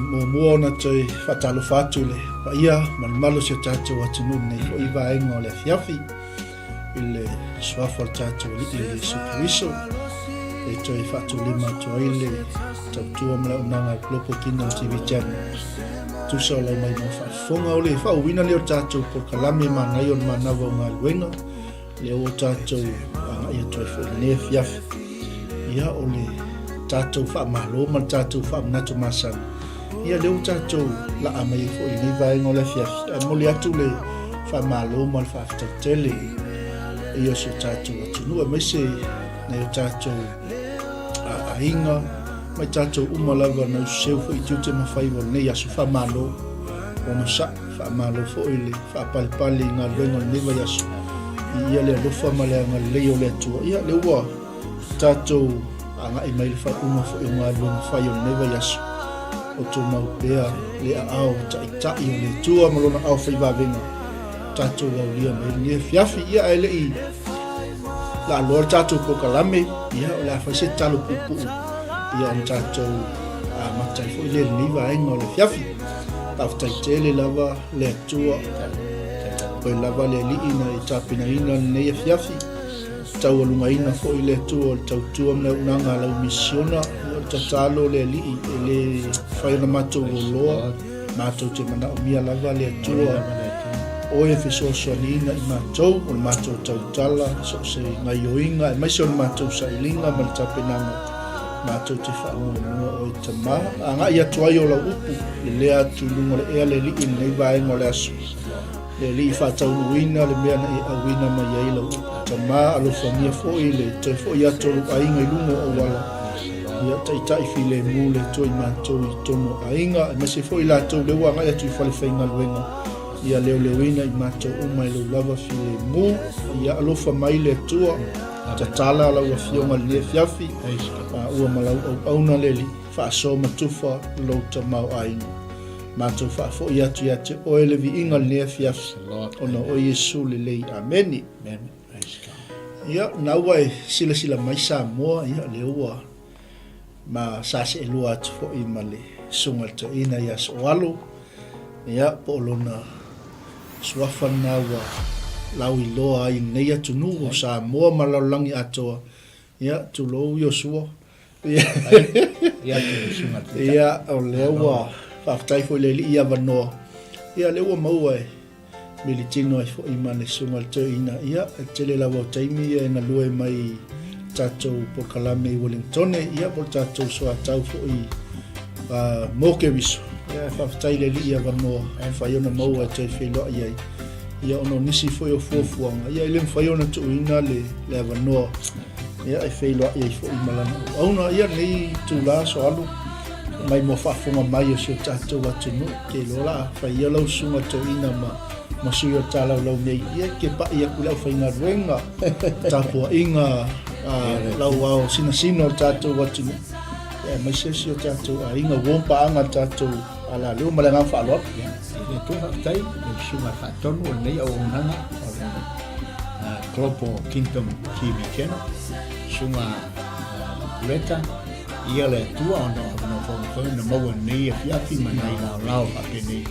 mo muona toi fatalo fatu le pa ia malo se tato atu nune o iva engo le fiafi ile swafo tato le superviso e toi fatu lima toi le tatu amla unanga glopo kina TV channel tu so la mai mo fa fonga ole fa wina le tato por kalame mana yon mana vo malwenga le o tato ia toi fo le fiafi ia ole tato fa malo man tato fa nato masan ia le tato la amai fo ni vai ngole fiaf mo le atu le fa malo mal fa tele ia so tato tu no me se ne tato a inga mai tato umalava na seu fo itu te mafai vo ne ia so fa malo ono sa fa malo fo ile fa palpali nga lengo ne va yaso ia le lo fa male nga le yo le tu ia le wa tato anga email fa uma fo uma lo fa yo never yaso o to mau bea le ao ta i le tua malona au fa va venga tato wa lia me ni fiafi ia ele i la lo tato ko kalame ia la fa se talo pupu ia tato a matai fo le ni va ngo le fiafi ta fa tele lava le tua ko lava le li ina itapina ina ne fiafi tau alunga ina fo ile tu tau tu amna unanga la misiona tatalo le li le faina mato loa mato te mana mia lava le tu o e fiso sonina i mato o mato tau tala so se ngayoinga mai son mato sa ilinga mal tapenanga mato te fa o te ma anga ia tuayo la upu le atu lunga le le li in nei vai ngole asu le li fa tau wina le mea na e wina mai ai la upu ma alo famia fo ile te fo ia tolu ainga ilumo o wala ia tai file mule to i mato i tomo ainga ma se fo ila to le wanga ia tu fale fainga luenga ia le wina i mato o mai lo lava file mu ia alo famai le tua tatala la wa fionga le fiafi ua malau au na leli fa so matufa lo tamau ainga mato fa fo ia tu ia te o ele vi inga le fiafi ona o Yesu le lei ameni ia na wai sila mai sa mo ia le ua ma sa se lua tu fo i male sunga to ina ia swalo ia polona swafana wa lawi loa i nei atu nu sa mo malalangi atoa ia tu lo yo suo ia o le ua fa tai fo le ia vano ia le ua mau ai militino ai fo imane sungal to ina ia tele la wo taimi na lue mai tato por kalame Wellington ia por tato so atau fo i moke viso ia fa tai le ia vano fa yo na mau te filo ia ono nisi fo yo fuanga ia ile fa yo na to ina le vano ia e filo ia fo imalana ona ia nei tu la so alu mai mo fa fonga mai o so tato watu no ke lola fa ia lo sunga to ina ma masuyo tala lo nei ia ke pa ia kula fainga ruenga tapo inga lau au sino tato watu mai sesio tato inga wompa anga tato ala leo malanga follow up le tu tai le sunga fatonu nei au nanga Globo Kingdom TV channel sunga leta ia le tua no fo no mo nei fiafi mai la pa ni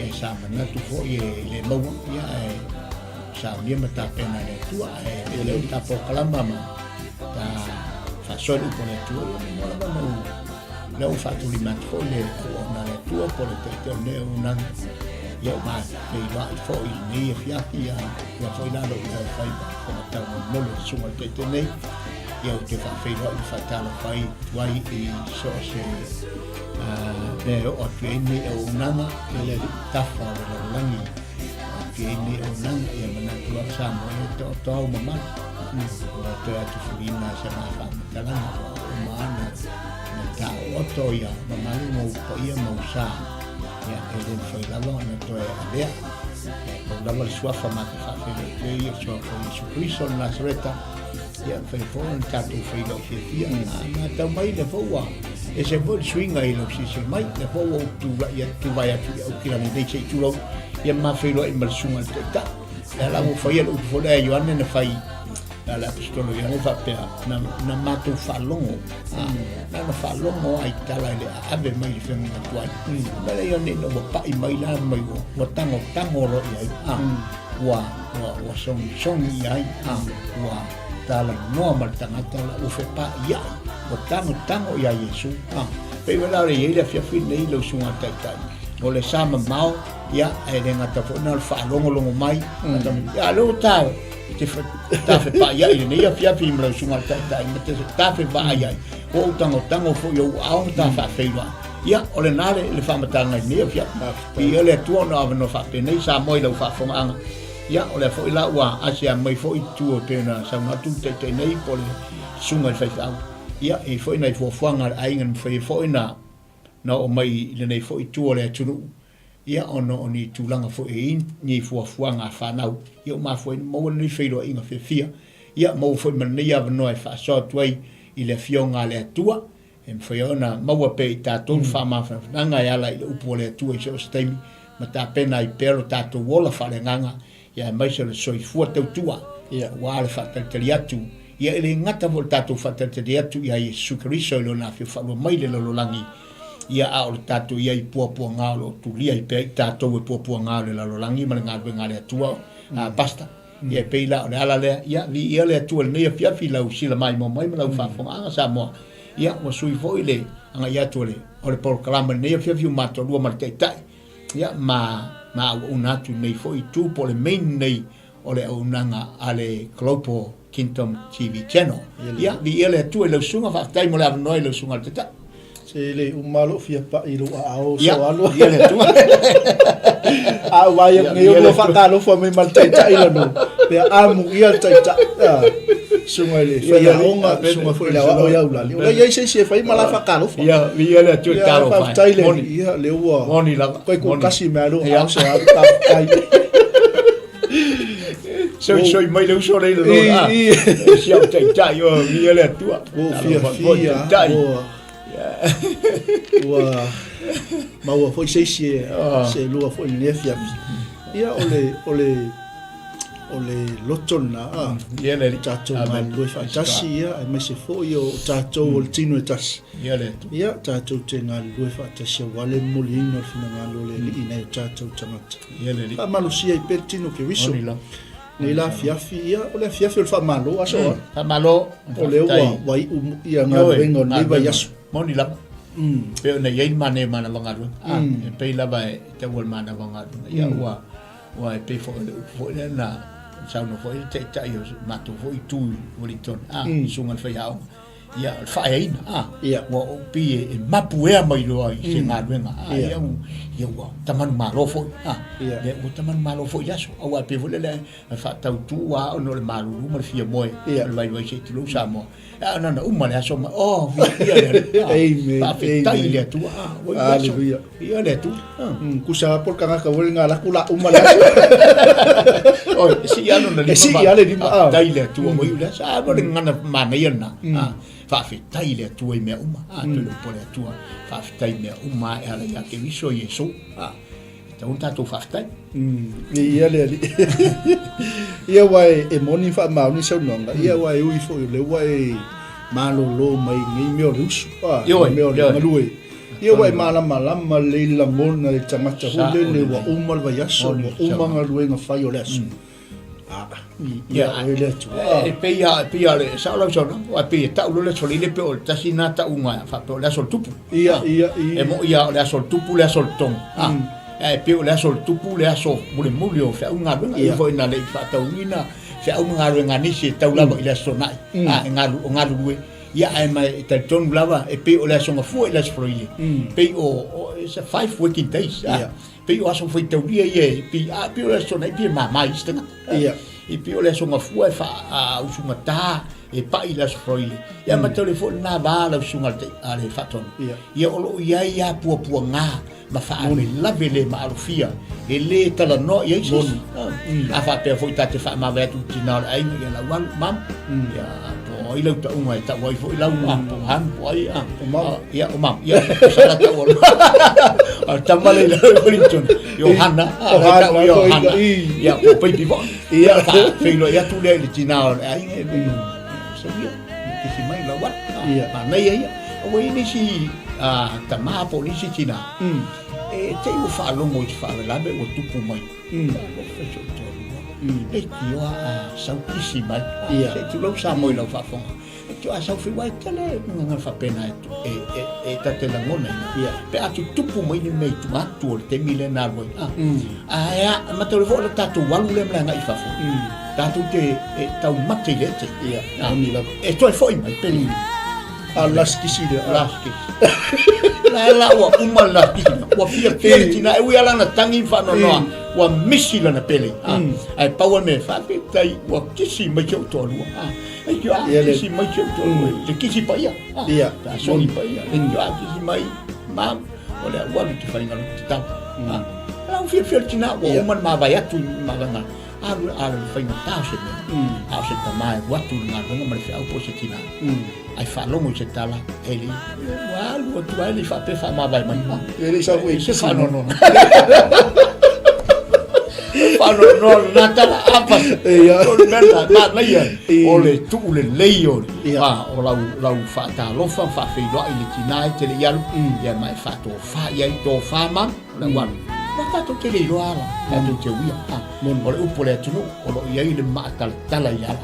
e sa mana tu fo ye le mo ia sa ni mata pena le tua e le ta po kalama ma ta fa solo con le tua mo la no le o fa tu li mat fo le ko na le tua po le te ne una ia ma le va fo i ni fiafi ia la fo la lo fa ko ta mo lo sunga te nei ia te fa feiro i fa tala fai tuai i so se o tueni o nanga le tafa o langi o tueni o nanga ia mana tua sa mo to mama o te atu fulina sa ma fa tala o mana na ta o to ia mama mo ko ia mo sa ia e le foi la lo na to e ale o la lo sua fa ma fa feiro ia so ko Jesu Cristo na Nazareta ia fai fo un tato fai lo fia na tau mai le foa e se vo swinga i lo si mai le foa tu vai a tu kila ni dei sei tu lo ia ma fai lo i mal sunga te ta la mo fai lo fo le Ioanne ne fai la pistola ia ne fa pe na matu falongo na falongo ai tala le ave mai fe na tuai ma le Ioanne no pa i mai la mai o tango lo ia wa son ia wa tala no mal tangata la ufe pa ia o tango ia Yesu pe wala re ia fia fin nei lo sunga tai o le sama mau ia e le ngata fo na fa longo mai ya lo ta te ta fe pa ia ile ia fia fin lo sunga tai mate ta fe pa ia o tango fo yo au ta fa fe ia o le nale le fa matanga nei fia ia le tuona no fa pe nei sa moi lo fa fo anga ia o le fo ila wa asia mai fo i tu pe na sa ma tu te nei po le sunga fa fa ia e fo nei fo fuanga ai ngan fo ina na o mai le nei fo i tu le tu ia ono ni tu langa fo e ni fo fuanga fa na ia ma fo mo ni fe lo inga fe fia ia mo fo man ia no fa so tuai i le fionga le tua e fo ona mo pe ta ton fa ma fa nga ia la u po le tu e so stemi ma ta pena i pero ta to wola fa le nganga ia mai se le soi fu te tua ia wa le fa te liatu ia le ngata voltato fa te liatu ia Jesu Cristo lo na fa lo mai le lo langi ia a o tato ia i po ngalo tu lia i pe tato e po ngalo le lo langi ma ngale tua basta ia pe la ala le ia vi ia le tu le ia fia fila u sila mai mo mai ma fa fo anga sa mo ia mo sui fo ile anga ia tu le o le por kalama ne fia fia mato lu ma te tai ia ma una tu nei foi tu po le main nei o le unanga ale Globo Kingdom TV channel ia vi ele tu le sunga fa tai mo le no le sunga tata se le umalo fia pa i lo ao so alo ia le tu a vai ngi lo fa ta lo fo me mal tai tai lo no pe amu ia tai tai sunga le fia onga sunga fo le o ia ula le ia se fai mala fa ka lo fo ia vi ele tu ka lo fa ia le ua moni la ko kasi me lo ao so ta tai so mai lo so le lo si au tai yo vi ele tu o fia wa ma wa foi se lua foi le fia ia ole lotona ia le tato ma lo fa tasi ia me se foi o tato o tino tas ia tato tenga lo fa tasi wale molino fina ngalo le ina tato tamata ia le fa malusia i petino ke wiso nei la ia ole fia fa malo aso fa malo ole wa ia ngabengo ni ba yasu moni la pe na yai mana bangaru pe la ba te wol mana bangaru ia wa pe fo na sa no fo te yo matu fo tu woliton sunga fa ya ia fa'aina Ia. ua upi e mapu ea mai loa i se ngāruenga ia ua tamanu mālo foi Ia. ia ua tamanu mālo foi aso au a pe vole le whātau tū a ono le mālulu ma le fia moe Ia. le vai se tilo sa moa nana uma le aso ma ia le Amen, whawhetai amen. le atua Hallelujah. ia le atu Kusa por kanga ka wole ngā laku la umale aso. oi si ano na E si ale lima, tai le atua mo ile sa mo le ngana mana yana whawhetai le atua i mea uma tulu po le atua whawhetai mea uma e ala ia ke wiso i Yesu tau tātou whawhetai Ia le ali. Ia wai e moni fa mau ni sau nonga. Ia wai ui fo le wai malolo mai ngi meo rusu. Ioi, Meo ioi. ngalui. Ia wai malama le langona le tangata hule le wa umal wa yaso wa umanga luenga whai o le asu. Ia le tu. e peia le sa la sona o pe ta ulo le soli le pe o tasina ta unga fa pe o le sol tupu Ia e mo ia le sol tupu le sol tong e pe o le sol tupu le so muli o fa unga lunga i foi na le fa ta unina fa unga lunga ni se ta ula le sona nga lu ia ai mai ta ton lava e pe o le so nga fu le sproi pe o it's a 5 working days pe o aso foi ta ulia ie pe o le sona pe mai stena Ia. I pio le songa fua e wha usunga tā e pai las froile. Ia ma telefon nā bā la usunga te ale whaton. Ia olo ia pua ngā ma wha ame lave le ma alofia e le tala no ia isis. A wha pia fwoi tate wha ma veatu tina ora ainga ia la walu mam. Ia po i lau ta unga e ta wai fwoi lau po han po ai ia o mam. Ia sara ta wala. Tamale la Wellington. Johanna. Johanna. Ia po pai pivo. Ia feilo ia tu le tina ora ainga sabia kisi mai la wat ma nei ia o ini si tama polisi tina e te u fa lo mo fa la be o tupu mai e tio sa kisi mai se tu lo sa mo la fa fon tu sa fi wai tele nga fa pena e ta te la ngona pe a tu tupu mai ni mai tu ma tu te milena voi ya ma te vo la tu walu le nga i fa fon tatu te tau mate le te e toi foi mai peli las kisi de las kisi la wa uma la kisi wa fia peli tina e wi ala na tangi fa no no wa misi la na peli ai power me fa pe tai wa kisi mai cho to lu ai yo kisi mai cho to lu te kisi pa ia ta so ni pa ia en yo kisi mai mam ole wa tu fa ngalo ta la fia tina wa uma ma vai atu ma nga al fai na tau se tamai watu nga nga ma fa po se tina ai fa lo mo se tala eli wa lu tu ai fa pe fa ma vai mai ele sa foi se fa no fa no na tala apa o merda na ia o le tu le leio o la fa ta lo fa fe lo ile tina te le ia mai fa to fa ia to fa ma la wa Maka te le loala tu te wia o le upo le tunu o lo ia le ma tala ia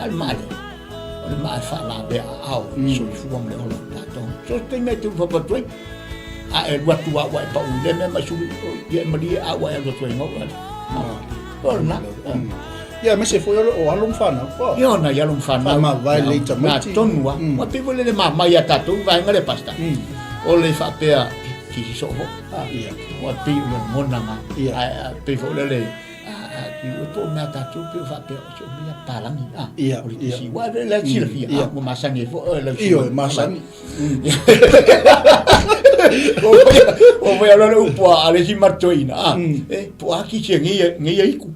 al male o le ma fa la be au so fu am le o tato so te me tu fa patoi e watu wa pa u le me ma su ia ma dia a wa ya do ngo o na ia me se foi o alum fana io na ia lum fana ma vai le na tonua ma pe vole le ma ia tato vai ngale pasta o le fa pe kisi so ho wa pe no mona ma pe fo le ki o to na ta tu pe fa pe so mi pa la mi o kisi wa le chi le mo ma sa ni fo le io ma sa ni o voi allora un po' alle si martoina po aki che ngi ku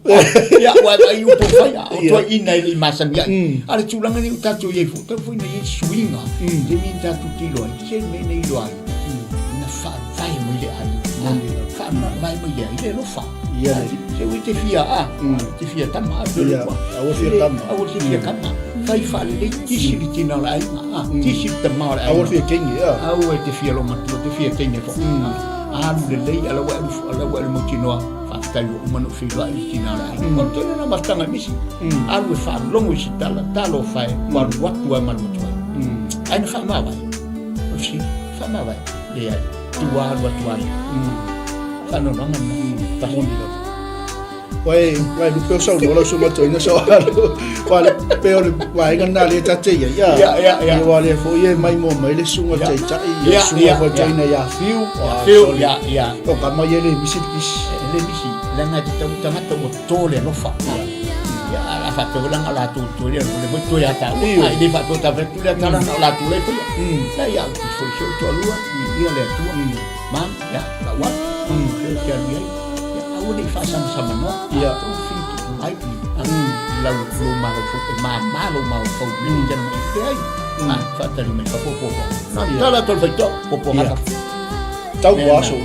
ya wa ai un po fa o to ina li masania ale tulanga ni utatu ye fu to fu ni swinga de mi ta tutti lo che me nei lo ai na fa vai mo le ai fa ma vai mo le lo fa ia se wi te fia tama a o fia tama fai fa le kisi li tina la kisi tama la a o fia kengi a o te fia lo matu te fia kengi fo le lei ala wa mo tinoa fa tai o mano fi la tina la o te na bastanga misi alu fa longo si talo fai wa wa mano tu ai na fa ma vai o si fa ma vai le tu wa fa no pa hon Wai lu peo sau lo so ma toina so wa le peo le wa ngana le ta te ya wa le fo ye mai mo mai le sunga te ta ya sunga fo toina ya fiu ya o ka mai le misi la nga te tanga to to le no fa ya la fa to la la tu le mo to ya ta ai le fa to ta tu le ta la tu le la ya fo to lu ya le tu ma ya la wa ke ya ya awuni fa sama no ya ai lau lo mau fu ma lo mau fu ni jan ni ai ma fa ta ni fa po na la tol fa to po ha tau wa so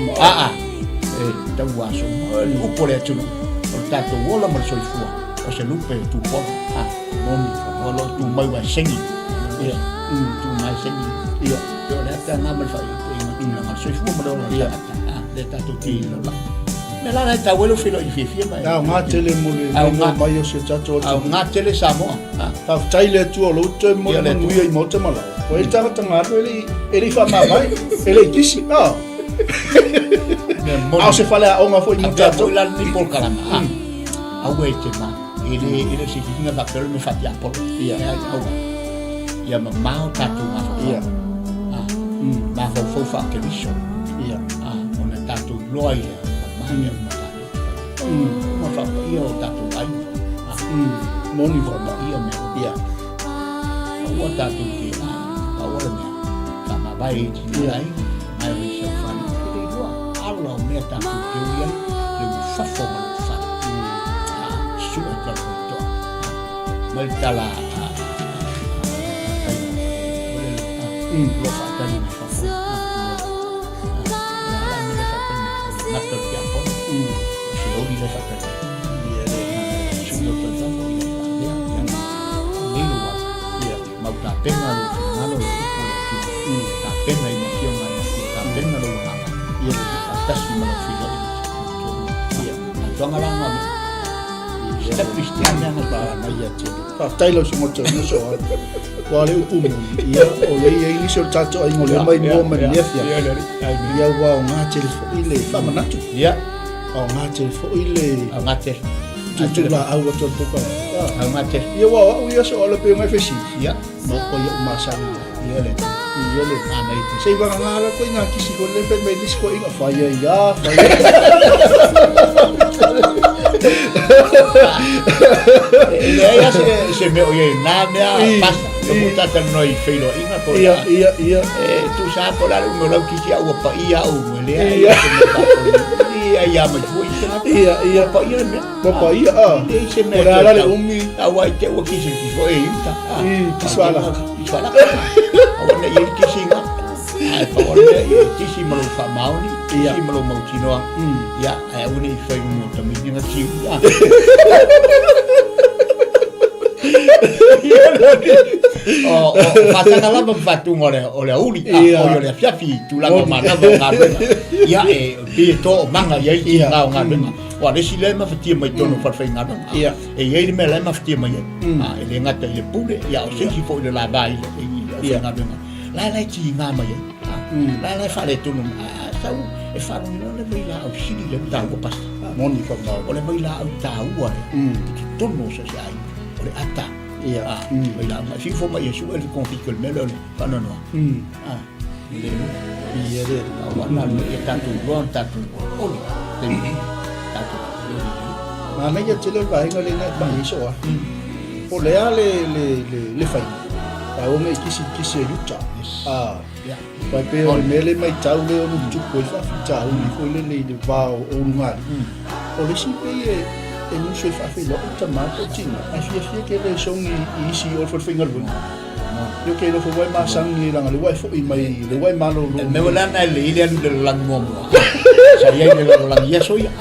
tau wa so u po le tu o ta to wola ma so fu o se lu pe tu po non o lo tu mai wa sengi ya tu mai sengi ya to le ta na ma fa i ma so fu ma lo ya le ta to ti la me la ta vuelo filo i fi mai nga tele mo le mai o se chacho nga tele samo ta taile tu lo te mo no i mo te mala o e ta ta nga ele fa ma mai ele kisi se fala o nga fo i mo chacho la ni por kalama au e te ma ele se kinga va pero me fa ya por ya ma mau ta tu ma ma fo fa ke vision ona ta tu loia ma fa io tato ai moni forma io me o tato che ora me fa ma vai ti dai ai mi so fa ni io allo me tato che io le fa forma fa su e per tutto ma tala lo fa tani fa ma per tempo se lo dice fatta ma una pena lo finale la pena emozione la pena lo ama io fantastico lo figlio la tua la sta cristiana ma ya che fa tailo so mo so wa le umu ya o le ye so chacho ai mo le mai mo me ya wa nga che ile fa manatu ya o nga che ile nga che tu la au to ko nga che ya wa o ya so le pe mai fesi ya no ko ya masa ya le ana i sei va nga la ko nga kisi ko le pe me dis ko inga fa ya ella se me oye nada pasa como tata noi filo inga por tu sa por la mo lo ki ya o pa ia o le ia ma fui pa ia se me ora le umi awa te o ki se ki fo e ta kiswala awon ye ki singa ai pa ora ki si mo lo fa mauni ki mo lo mautino ya ai uni foi mo tammi nga si fatanga la fatu ole uli o le fiafi tu la mana nga ya bi to manga ye ki nga wa le sile ma fati mai tono fa fa nga ye me la ma fati mai ele nga te le pule ya o se ki fo le la bai nga la ti nga mai la fa le tono sa e fa no le mai la o sili le ta o pas moni fa ma o le mai la o ta o ki tono so sai o le ata la ma si fo mai su el conflit que le melo fa no le wa na le tanto bon tanto o ma me ya tele vai nga le na ba iso o le ale le fai pa o me kisi yuta pa pe o mele mai tau le o tu ko fa tau ni ko le va o ngal o le si pe e non so fa fe lo tomato tinga a fie ke le song i si o for finger bun yo ke lo fo wai ma sang ni lang le wai fo i mai le wai ma lo me wala na le ile lu de lang mo sa ye le lang ya so ya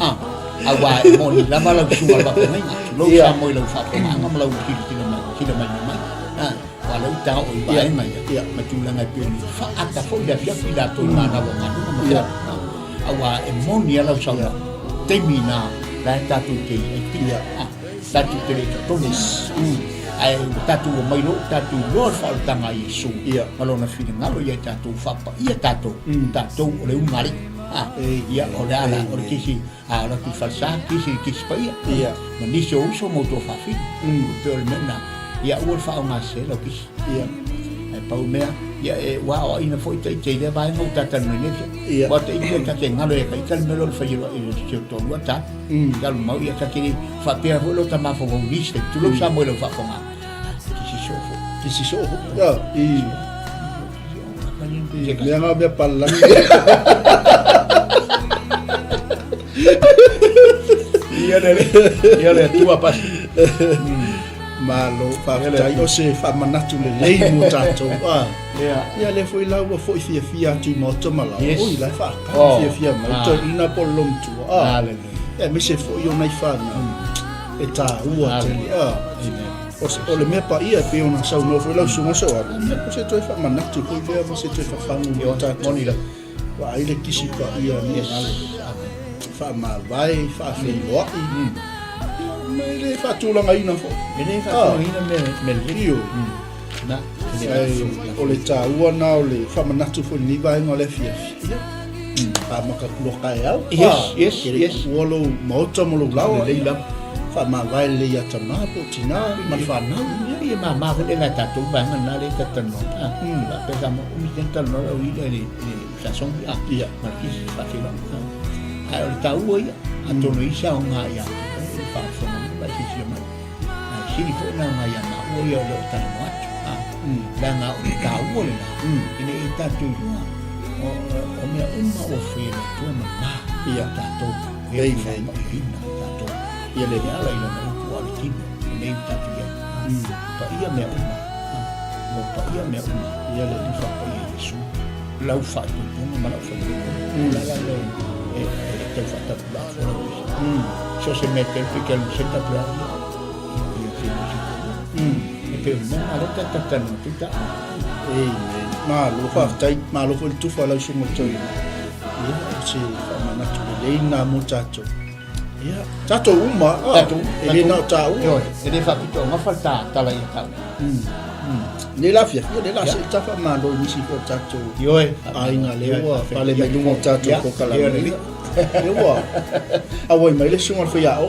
awa mo ni la ma la su ba ba mai lo sa mo lo fa ma ngam lo ki de mai wala ta o ba mai ya ma tu la na pe fa ata fo da ya fi da to ma na ba ma awa e mo ni la sa termina la tatu ke ia tatu ke tonis ai tatu mai lo tatu lo faltanga Yesu ia malona fina ngalo ia tatu fapa ia tatu le umari ia o le ala o kisi a la ki falsa kisi paia ia ma ni so mo to fa fi pe o mena ia o fa o ngase lo kisi ia e pau mea ia e wa o ina foi te le vai mo ta tan ne ia wa te ia ta te ngalo e kai tal melo fa yo e se to wa ta dal mau ia ta ki fa pe vo lo ta ma fo ni se tu lo sa mo lo fa fo ma kisi so ia le nga be palang ia le tua pas malo fa tai o se fa manatu le lei mo tato ia le foi la wo foi fia tu mo to mala o la fa fia mo to ina polom tu e me se foi o nai fa e ta ua te o le mea pa ia pe ona sau no foi la sunga so a o se toi fa manatu foi le mo se toi fa fangu mo tato moni la wa ile kisi pa ia ni fa ma vai fa fe lo le fa tu la ina fo ele fa ina me rio na o le ta ua na o le fa manatu fo ni vai ngole fia pa maka kulo kai au yes wolo moto mo lo lao le la fa ma vai le ya tama po tina ma fa na ia ma ko le ta tu ba na le ta tan no la pe sa mo mi tan no o ile le sa son ia ma ki fa ti la ai o ta ua ia atono isa o nga ia fa fo na si si ma si ni fo na nga ia ma o ia lo ta no la nga o ta ua le ine ta tu o me uma o fe le tu ma ia ta to ei nei ta to ia le ala ia na ku ala ki nei ta tu ia pa ia me uma mo pa ia me uma ia le fa pa ia su la u fa tu ma la fa la la te fa ta la so se mette che il senta pra e per me ala ta ta no tutta ma lo fa tai ma lo tu fa la su mo to ia si fa ma tu le na mo tato ia tato uma ele na ta io e le fa tutto ma fa ta la ia ta le la fia le la se ta fa ma lo ni si ko tato io ai nga le wa fa le mai mo tato ko kala le wa awai mai le sunga fa ya o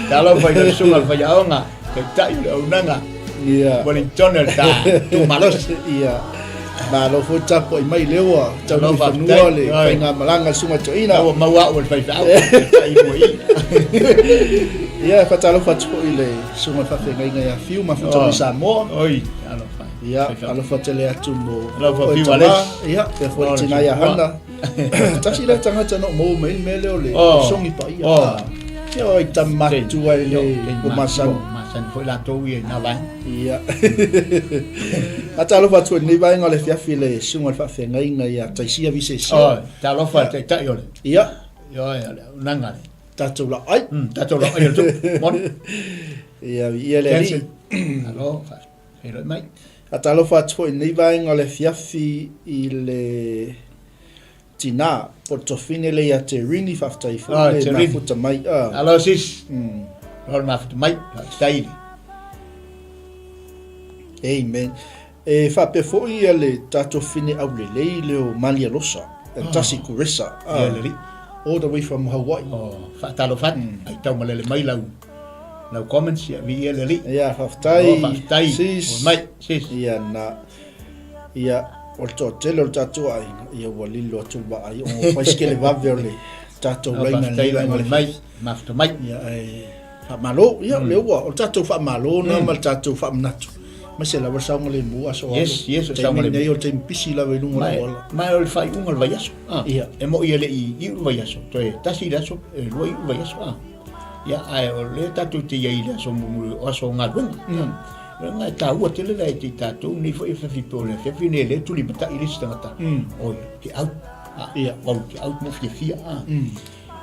Kalau le sunga fa ya o nga ke ta io o nanga ia Wellington ta tu malos ia ma lo fo tapo i mai lewa ta no fa nuole fa nga malanga sunga to ina o maua o fa fa i mo i ia fa talo fa tpo ile sunga fa nga ia fiu ma fa to sa mo oi alo fa ia alo fa tele atu mo alo fa fiu ale ia pe fo tina ia hana ta si la tanga tano mo me le ole songi pa ia ia oi tamatu ai le o masan foi la to ia na vai ia atalo fa tu ni vai ngole fia file sunga fa nga ia ta sia vise oh talo fa te ta yo ia nanga tato la ai tato la ai tu mon ia le alo fa pero mai atalo fa tu ni vai ngole fia fi ile tina portofine le ia te rini fa tai fu le na futa mai alo sis Lord ma futa mai stai amen e fa pe fo ia le tato fine au le o malia losa tasi kuresa all the way from Hawaii fa talo fa ai tau malele mai lau comments ya vi ele li ia fa tai sis mai sis ia na ia o to telo tato ai ia walilo tu ba ai o fa skele va verle tato reina mai ma futa mai ia fa malo ia le o tato fa malo no mal tato fa natu ma se la versa ngole mu aso yes so ngole nei o tem pisi la velu ngole wala ma o fai un al vayaso ia e mo ia le i vayaso to e tasi da so e lo i vayaso ia ai o le tatu te ia ida so mu aso ngalwen nga ta u te le te tatu ni fo e fi po le fi ne le tu li bata ile stata o ki au ia o ki au mo fi fia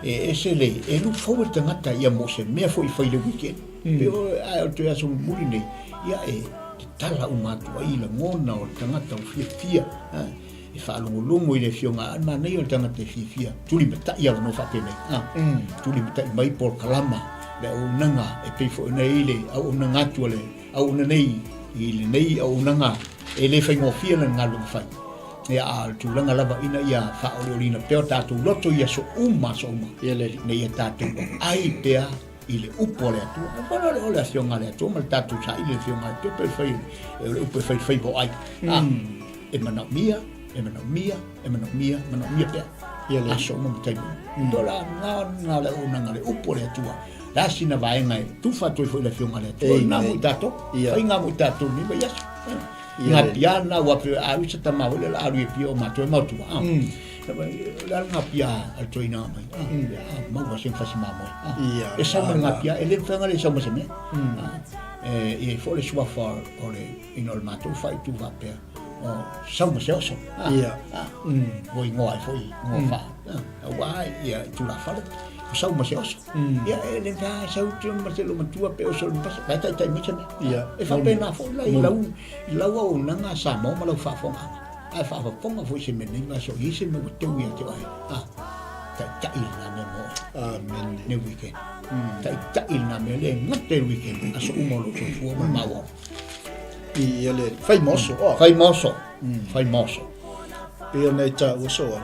e se le e lu fo te ngata ia mo se me fo i fai le weekend pero ai o te aso mu ni ia e tala umatu ai la ngona o tangata o fia e fa lungu ile fionga ma nei o tangata fia tuli bata ia no fa pene tuli bata mai por kalama le o nanga e pe fo nei ile au nanga tu le au nei I le nei au nanga e le fai ngofia le ngalu fai. Ia a tulanga lava ina ia whaoleolina peo tātou loto ia so uma. Ia le. Ne ia tātou ai pea I le upo le atua. Whana le ole a fionga le atua, ma le tātou sa I le fionga le atua, pe whai, e le upo whai bo ai. E manau mia pea. Ia le. Aso uma mtaimu. Dola ngā le o nanga le upo le atua. La sina vaenga e tufa toi foi le fionga le atua. Ngā mui tātou. Whai ngā mui tātou ni ba yasu. Ngā piana wape aru sa tamau le aru e pia o matua e mautua. La ngā pia al toi nā mai. Mau wa sing fasi mamoi. E sama ngā pia e le whanga le sama se mea. E fo le suafa o le ino le matua whai tu wapea. Sama se oso. Voi ngoa e foi ngoa wha. Wai ia tu la whare. Sau ma se oso. Ia e le ngā sau tu ma se lo matua pe oso le pasa. Kai tai mi se mea. E wha pena fo la I lau au nanga sa mo ma lau wha fonga. Ai wha fonga fo se mene ma so I se me o teu ia te ai. Tai na me mo. Amen. Ne weekend. Tai na me le ngate weekend. Aso umolo so fua ma maua. Ia le. Fai moso. Fai moso. Pea nei tā usoa.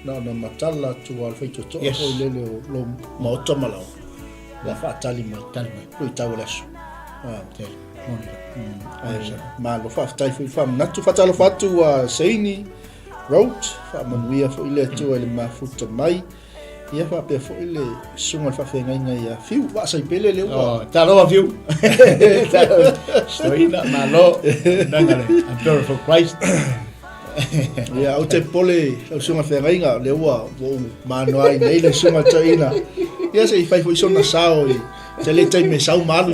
Na matala tua al feito to o lele lo maota malau. La fa tali mai. Lui tau leso. Tele. Ma lo fa tai fu fam natu fatalo fatu a Seini Road fa manuia fo ile tu ele mafuta mai. Ia fa pe fo ile sunga fa fe ngai ia fiu wa sai pele le wa. Talo fiu. Stoina malo. Nangale. I'm sorry for Christ. Ia o te pole o sunga whengainga le ua o manoai nei le sunga taina. Ia se I whai fo sona sao I te le tai me sau malu.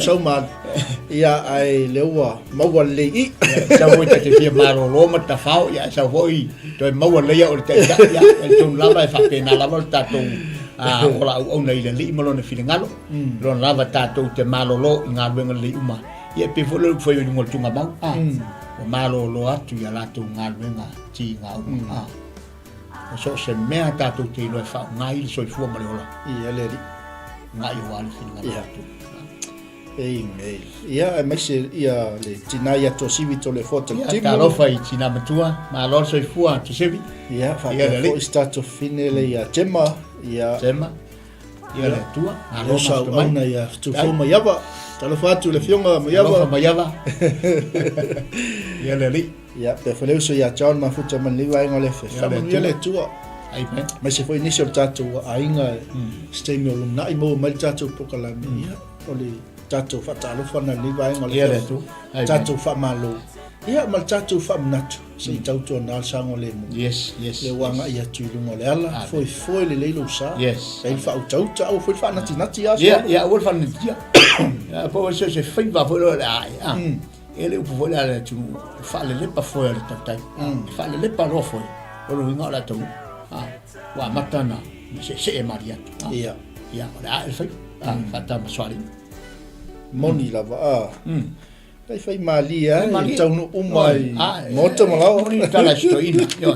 Ia ai le ua maua le I. Sa voi te fia maro loma ta fao ia sa voi toi maua le ia o te ia e tun lava e whapena lava o tātou ola au nei le li malo ne whiringalo. Ron lava tātou te malo lo I ngā luenga le uma. Ia pe fo le foi o ngol tunga mau. O malo lo atu ia lātou ngā luenga ti ngā uma. O so se mea tātou te ilo e whao ngā ili soi fua mare ola. Ia le ri. Ngā i o ali whiringalo atu. Amen. Ia e maise ia le tina ia to sivi to le foto timu. Ia talofa I tina matua, ma lor soi fua to sivi. Ia fa fo stato finele ia tema. Ia le tua. Ma sa ona ia tu fuma yava. Talofa tu le fionga ma yava. Talofa ma yava. Ia le li. Ia pe fo le so ia John ma futa man liwa ngole fe. Ia le tua. Ai pe. Ma se fo initial tatu ainga stay me na I mo mal tatu pokalami. Ia ole tatu fatalo fana liwa ngole. Ia le tu. Tatu fa malo. Ia mal tatu fa natu. Se tautu na sango le mo. Yes. Le wanga ia tu ngole ala. Foi le leilo sa. Yes. Ai fa tautu au foi fa nati ya. Ia ul fa nati. Ya po se fai va foi le ai. Ele o foi la tu fa le pa foi le tatai. Fa le pa ro foi. O lo ngala tu. Wa matana. Se e maria. Ia. Ia ora el fai. Fa ta maswali. Moni lava Kai fai malia tau no umai moto malau ni tala stoina yo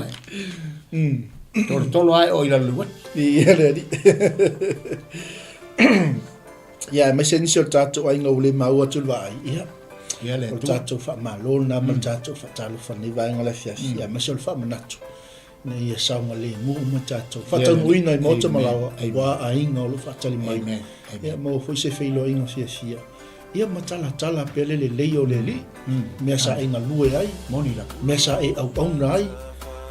tolo ai o ila luat ia le ia me sen sio tatu ai ngole mau atu vai ia le tatu fa malo na ma tatu fa talo fa ni vai ngala fia me sol fa manatu ne ia sa ngale mu ma tatu fa tau uina moto malau wa ai ngolo fa tali mai ia mo foi se feilo inga fia ia matala pele le leio le li me sa inga lue ai moni la me sa e au nai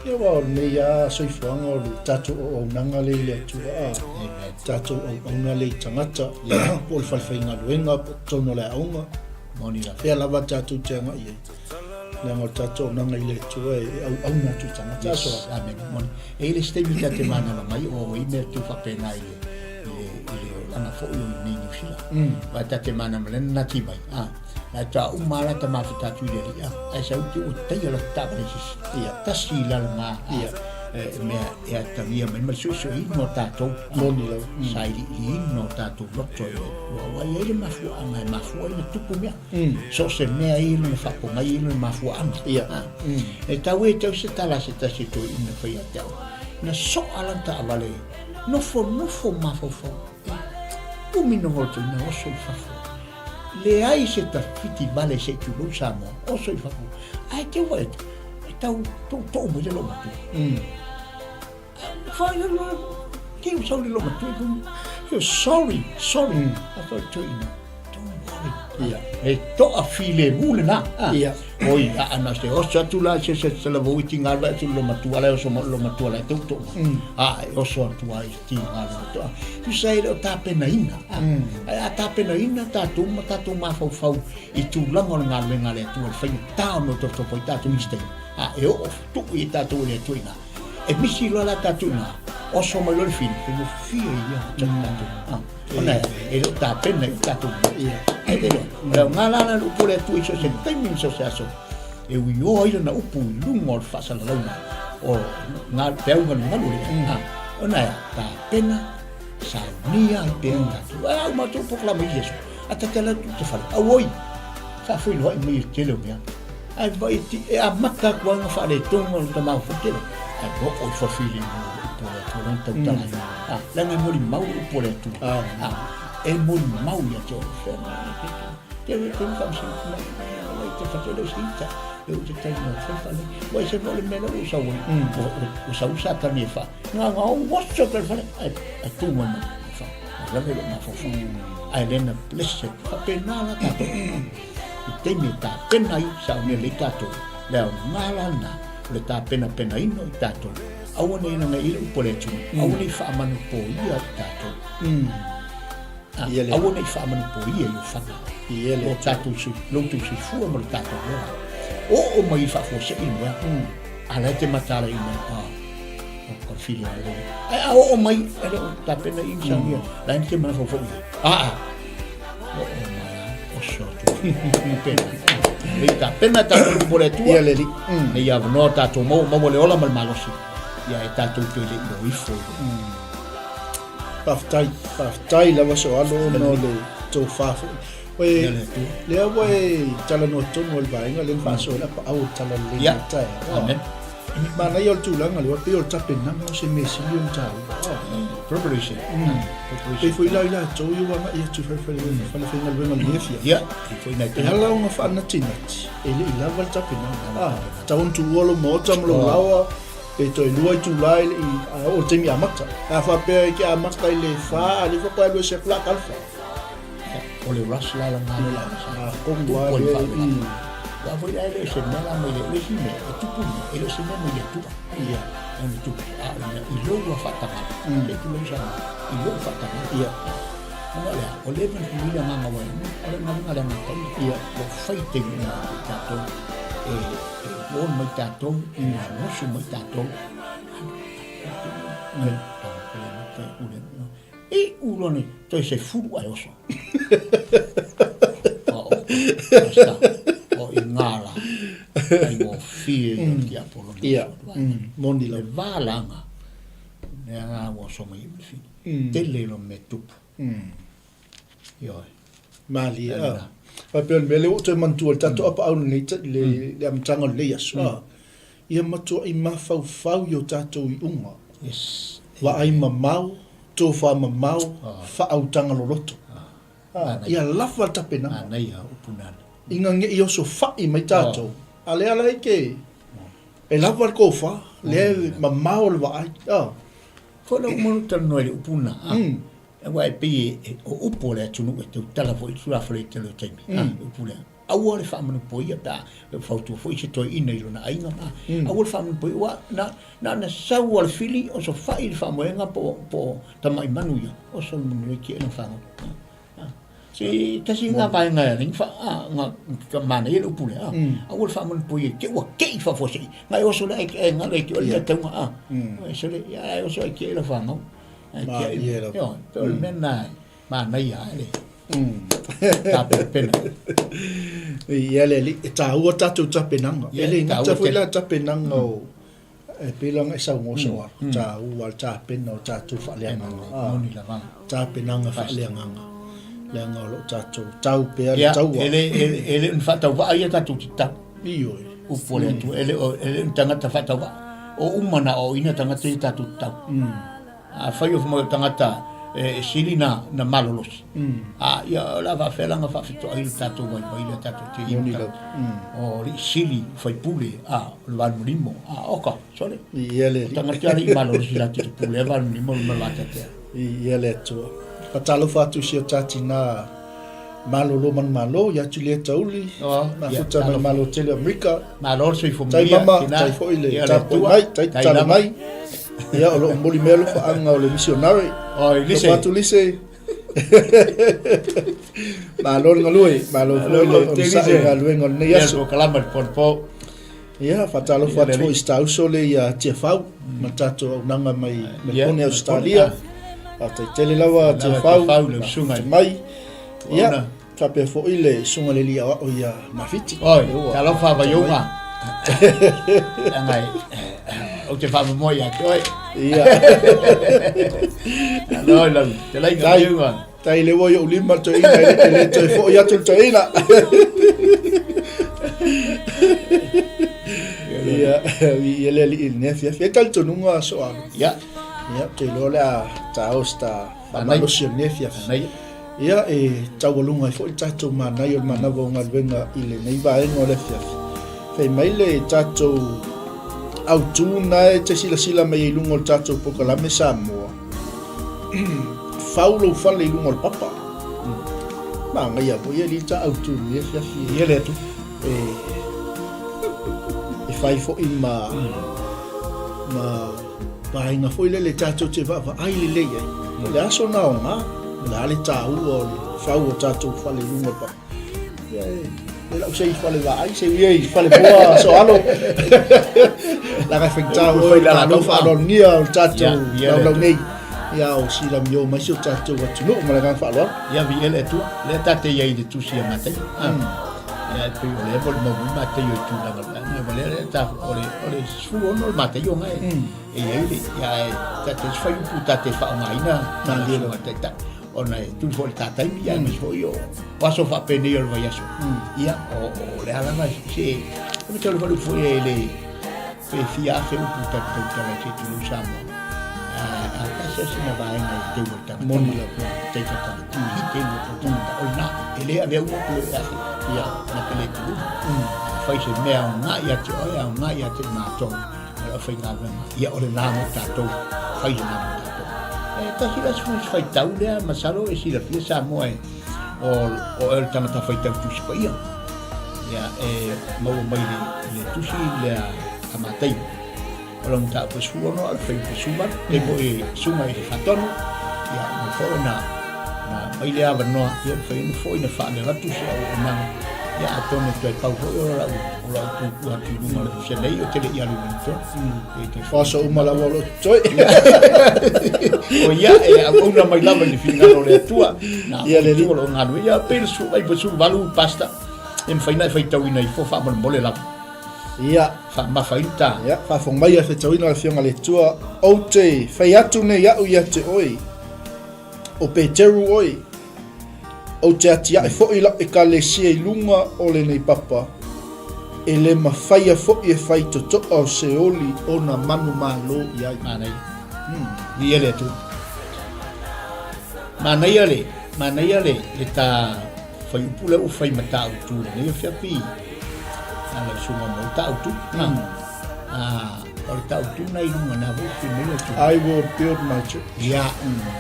ia wa ne ia soi fuanga o tatu o nanga le tu tatu o nanga le tangata ia pol falfainga luenga tono le aunga moni la fe lava tatu tanga ia le mo tatu nanga le tu au na tu tangata so amen moni e le ste vita te mana mai o i me tu fa pena ile ana fo yo ni ni fila va ta te mana mlen na ti mai la ta umala ta ma fita tu le ya ai sa u te yo la ta precis ia ta si la ma ia me e ta via me so i no ta to moni la sai i no ta to lo to wa ia ma fu i tu pu me so se me ai no fa ko mai no ma fu ia e ta we te se ta la se ta si tu i no fa ia ta na so alanta vale no fo ma fo Umino volto no so fafo. le ai se ta fiti vale se tu lo samo o so fa ai te wa tau to mo le lo matu fa yo ke so le lo matu yo sorry I thought to you don't worry e to a file mule na oi ana se o sa tu la se la vo tinga va tu lo matu ala o so lo matu ala to o so tu ai ti ala to tu sai lo ta pena ina a ta pena ina ta tu ma fau i tu lango nga le tu fa ta no to po ta tu miste e o tu i ta tu le tu ina e mi si lo la ta tu na o so mo lo fin che mo fia ia ta tu ona e lo ta pena ta tu e de lo nga la lu pure tu iso se temi so se aso e wi o ina na upu lungo fa sa la o nga peu nga lu ona ta pena sa nia pena tu ma tu proclama isso até que ela tu fala oi fa foi lo mi tele mia ai vai ti e a maka quando fa le tongo ta ma futelo ai go o fa fili por ta la nga mo mau por tu e mo mau ya to te fa si te fa te lo sita eu te tenho fa vai se vole meno usa usa ta mi fa nga o wacho per fa a tu mo fa la me ma fa ai lena blessed fa pena la ta te mi ta pena i sa me le tato le malana le ta pena ino i tato awane ina nga ile upole tu awane fa manu po ia tato awane fa manu po ia io fa o tato si lo tu si fu mo tato o mai fa fo se ina ala te matala ina o figlio o mai ta pena in sa ia la inte ma fo Lita pena ta por tu e ia no ta to mo le ola mal malosi ia e ta to pele no ifo paftai la vaso alo no le to fa we le we tala no to no va nga le fa so la pa au tala le ta amen ma na yo tu la nga le pe yo ta pena mo se me si yo ta preparation e foi lá to yo wa ia tu fa na le le fia ia foi na te hala una fa na tinati ele ila va ta pena ta un tu wolo mo tam lo lawa e to lua tu lai o te mi amata a fa pe ki amata le fa ali fa pa lo se fla kalfa o le rasla la na la ko wa la foi le se na la me le hime e tu pu e lo se na me tu ia e tu i lo wa fa ta e tu lo sa i lo fa ta ia olha o le ven ku ila mama wa o le na ia lo fai te na ta to o mai ta to no su mai ta to e uno ne to se furu ai oso o ingala ai mo fie ki apolo ia mondi la valanga ne nga mo so mai fi tele lo metup yo mali pa pe mele o te mantu ta to apa au ni le am tanga le yaso ia matu I ma fau yo tato I unga yes wa ai mamau to fa mamau fa au tanga lo roto ia lafa ta pena nei ha upunana inga nge io so fa I mai tato ale ala ke e lafa ko fa le mamau le wa ai fo lo mo tan no le upuna e wa pe o upole tunu e tu tala fo I sura fle te lo temi upule awole fa manu poia ta fa tu fo I to ina I na ainga ma awole fa manu poia na sa wal fili o so fa I fa moenga po ta mai manu ya o so manu ki na fa si ta si nga pa nga ring fa nga ka mana I upule awole fa manu poia ke wa ke fa fo si nga o so la nga le ki o le ta nga so le ya o so ki la fa nga yo pero mena mana ya le ta pena ia le ta ua tatu ta penanga ele ta foi la ta penanga e pelang e sa ngo so ta ua ta pena ta tu fa le nga ni la va ta penanga fa le nga lo ta tu tau pe tau ele fa ta va ia ta tu ta io u pole tu ele tanga ta fa ta va o umana o ina tanga ta tu ta a fa yo mo tanga ta sili na malolosi ia la va fela nga fa fito ai tato vai le tato te o ri sili fai pule le van limo oka sole ia le tanga tari malolosi la te pule van limo la te ia le to patalo fatu si tati na malolo man malo ya tulia tauli na futa mai malo tele Amerika malo so ifo tai mama tai fo ile tapo mai tai tala mai ia o lo moli melo fa anga o le missionary lise fatu lise malo ngalui malo fo le sa ngalui ngol ne yaso kalama po ia fatalo fatu istau sole ya tefau matato nanga mai me pone Australia tai tele lawa tefau le sunga mai ia tape fo ile sunga le lia o ia mafiti talo fa va yonga ngai o te fa mo ya toi ia no te lai ga yonga tai le wo yo lima to ina le to fo ya to ina ia le li ne fia tal to nunga so ia te lo la taosta amalo si ne fia ia tawalunga fo tato mana yo mana vonga venga ile nei vai no le fia fe mai le tato au tuna te sila mai lungo tato poka la mesa mo faulo fale lungo papa ma ngai ya boia li ta au tu le fia ia le tu fai fo ima ma inga fo ile le tato te va ai le le aso na ona la le tau o fau o tato fale lungo pa le la sei fale va ai sei ye fale boa so alo la ga fenta o foi la no fa lo nia o tato la nei ya o si la mio ma si o tato wa tu no ma la ga fa lo ya vi ele tu le tate ye de tu si ma te ya tu le vol mo ma te yo tu la ne vole ta ole su no ma te yo ngai e ye ya tate fai pu tate fa mai na le ma te ta ona tu fo tata ia me fo yo paso fa pene yo vai aso ia o le ala mai se me te lo fo ele fe fia fe un puta puta la che tu usamo se na vai na te vuelta moni la te ta tu te vuelta ona ele avea un po de afi ia na tele tu fai se me una ia te oia una ia te ma to la fai na ia ole na mo ta to fai na ta hira sfus fai taulea masalo e sila piesa moe o el tangata fai tau tusi pa ia mau mai le tusi le amatei o mta po suono al fai po suman e mo e suma e fatono ia mo fo na mai le ava no ia fai no foi na fa le ratu se o na ia atono tu pau fo o la tu atu no le se lei o tele ia lu so e te faso uma la volo toi o ia una mai lava di finalo le tua na ia le volo na lu ia per su vai po su valu pasta em fai na fai tau ina i fo fa mo mole la ia fa ma faita ia fa fo mai fe tau ina le fionga le tua o te fai atu ne ia u ia te oi o pe teru oi o te atia e fo ila e ka le sia i lunga o le nei papa e le mawhaia fo i e whai to o se oli o na manu malo i ai manai ni ele tu manai ale le ta fai upule u fai mata u tu ne fia pi ala suma mo ta u tu o ta u tu nei lunga na vo ki me tu I will build my church ya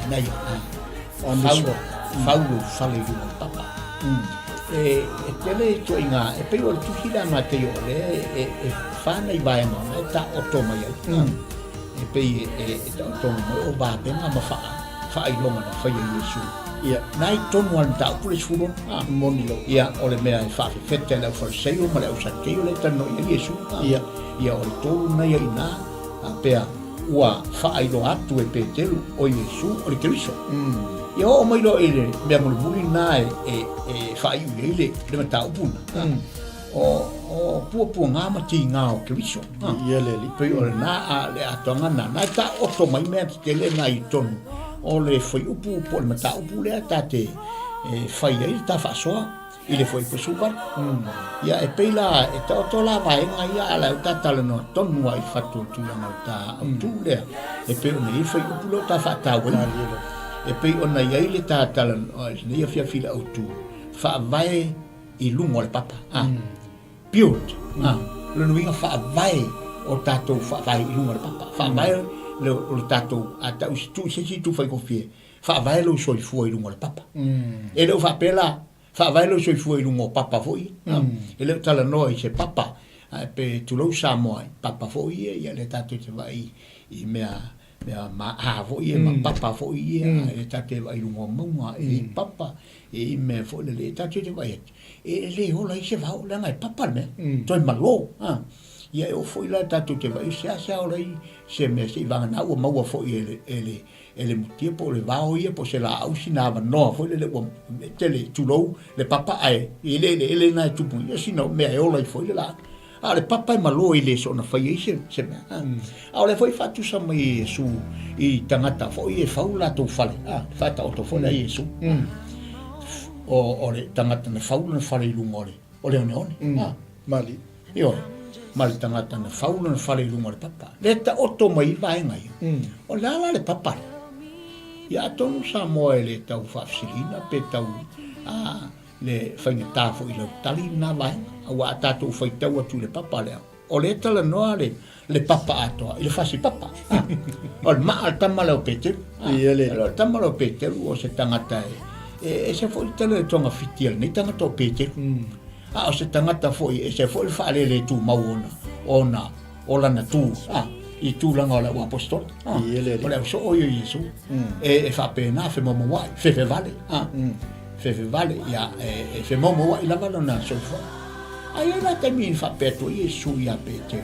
nei on this rock Faulo fale du papa tele to inga e pe o tu hila ma te yo le fa nei vai ma ta otoma ya e pe ta otoma o ba pe ma fa ai lo ma fa ye yesu ia nai to mo ta pure sfuro monilo ia o le mea fa fete la for sei o ma le usa ke le ta no yesu ia o to na ia ina pe ua fa ai lo atu e pe telu o yesu o le kristo ia o mai lo ele me mo buli na fai ele le mata upuna o pu nga ma ti nga o kristo ia le li pe o na a le atonga na ta o to mai me te le na i ton o le foi upu po le mata upu le ta te fai ele ta fa so ile foi po super ia e pe la e to la vai nga ia la ta ta le no ton wa i fatu tu na ta tu le e pe o nei foi upu lo ta fa ta e pei ona iai le tātala ne ia fiafila autu whaavae i lungo le papa build le nuinga whaavae o tātou whaavae i lungo le papa whaavae le tātou a tau si tu whai kofie whaavae lo soi fua i lungo le papa e leo whaapela whaavae lo soi fua i lungo papa foi e leo tala noa i se papa pe tulau sa moa papa foi ia le tātou te vai i mea ma avo ia ma papa fo ia e tate vai lungo monga e papa e me fo le tate te vai e le ola se va ola ngai papa me toi malo ia o fo ila tate te vai se ola se me se va na o mau fo ele mutie po le va o ia po se la au sina va no fo le tele tulo le papa ai ele na tupu ia sino me ola fo la le papa e malo i le so na fai se me le foi fatu sa mai Yesu i tangata fo i faula to fale fata o to fole Yesu o le tangata na faula na fale lungore o le one mali io mal tangata na faula na fale lungore papa le ta oto mai vai ngai o la le papa ya tonu sa mo le tau fasilina pe tau le whainga tāwho i lau tali nā vai awa tātou whaitau atu le papa lea o le tala noa le papa atoa i le whasi papa o le maa le tama leo Peteru le tama leo Peteru o se tangata e se fo i tala le tonga fitial nei tangata o Peteru o se tangata fo i se fo i whaale le tū mau ona o lana tū i tūlanga o le apostol o le so oio Yesu e whapena fe momo wai fe vale fe vale ya fe momo wa ila valo na so fa ai la te mi fa peto Yesu ya pete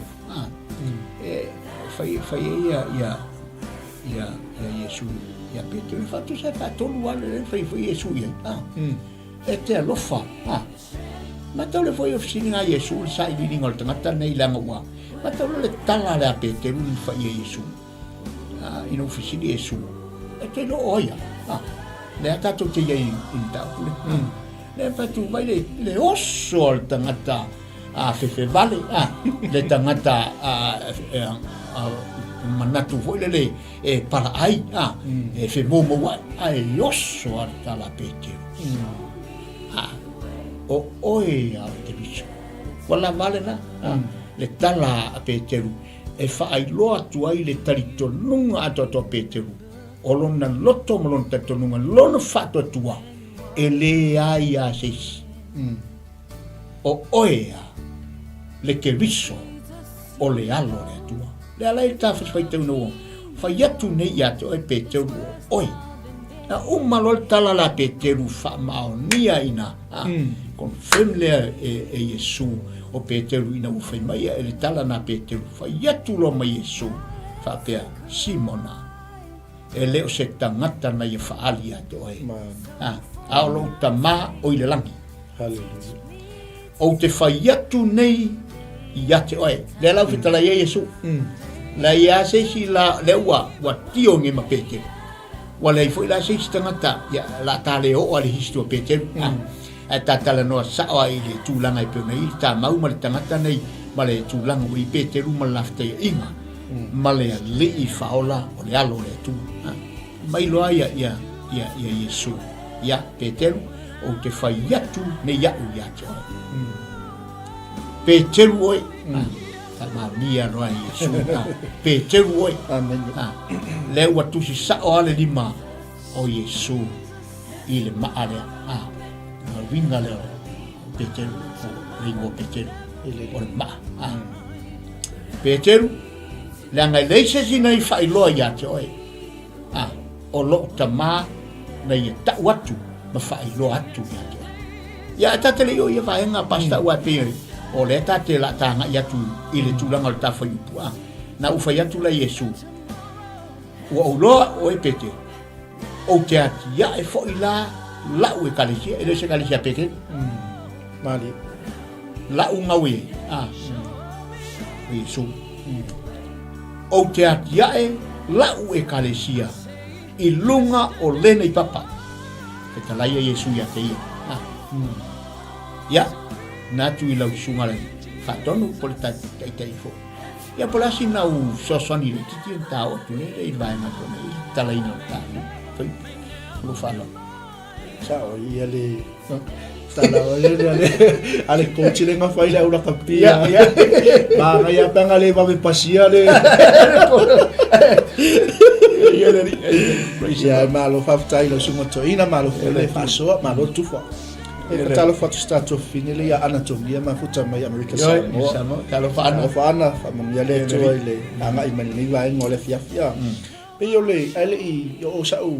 fa ya Yesu ya pete fa tu sa fa to lu ale fa Yesu ya e te lo fa ma to le foi ofsini a Yesu sa i ni ngol tanga nei la ngwa ma to le tala la pete lu fa Yesu in ofsini Yesu e te lo oia le atato te iei in tapu le fatu vai le osso al tangata fefe vale le tangata manatu foi le para ai e fe momo wai ai osso al tala pete o oi al te bicho wala vale na le tala peteru e fa ai lo atu ai le tarito nunga ato peteru o lona loto malon tatonunga lona fato tua e le ai a seis o oea le ke riso o le alo le tua le ala i tafes fai teu no fai atu nei ato e Peteru oi na malol tala la Peteru fa mao nia ina con femle e Yesu o Peteru ina ufai mai e le tala na Peteru fai atu lo mai Yesu fa pea Simona e leo se tangata na ia whaali ato ai. Aolo tama o i le langi. Hallelujah. O te whai atu nei i ate oe. Le lau whitala ia Yesu. La ia se si la leua wa tio nge ma Peteru. Wa lei fo la se si tangata ia la tale o ale histo Peteru. E tatala noa sawa i le tūlanga i peona i ta mau ma le tangata nei ma le tūlanga o i Peteru ma lafta ia inga. Ma le i faola o le alo le tu mai loa ia Yesu ia Peteru o te whai atu ne iau ia te oe Peteru oe ta maunia loa Yesu Peteru oe le ua tusi sao ale lima o Yesu i le maare winga le Peteru ringo Peteru o le maa Peteru le ngai leise si nei fai loa ia te oe o lo tama na ia tau atu ma fai loa atu ia te oe ia tatele o ia vaenga pasta ua pere o le tate la tanga ia tu i le tūlanga le tawhai upu na ufai atu la Yesu ua o loa o e pete o te ati ia e fo i la lau e kalesia e le se kalesia pete mali lau ngawe Yesu o te atiae lau e kalesia i lunga o lena i papa ke talaia Yesu ia te ia ia natu i lau sunga le whatonu po le tai fo ia po lasi nau sosoni le titi o tau atu le i vaenga kone i talaina o tau lu falo sa o ia le tala o ale coach le ngafai le ura kapia ba ia panga le ba me pasia le ia malo faftai lo sumo to ina malo le faso malo tufa e talo fatu stato fine le ana tongia ma futa mai America Samoa talo fana fa mo ia le to le anga i mani va ngole fia pe yo le ele i yo sa u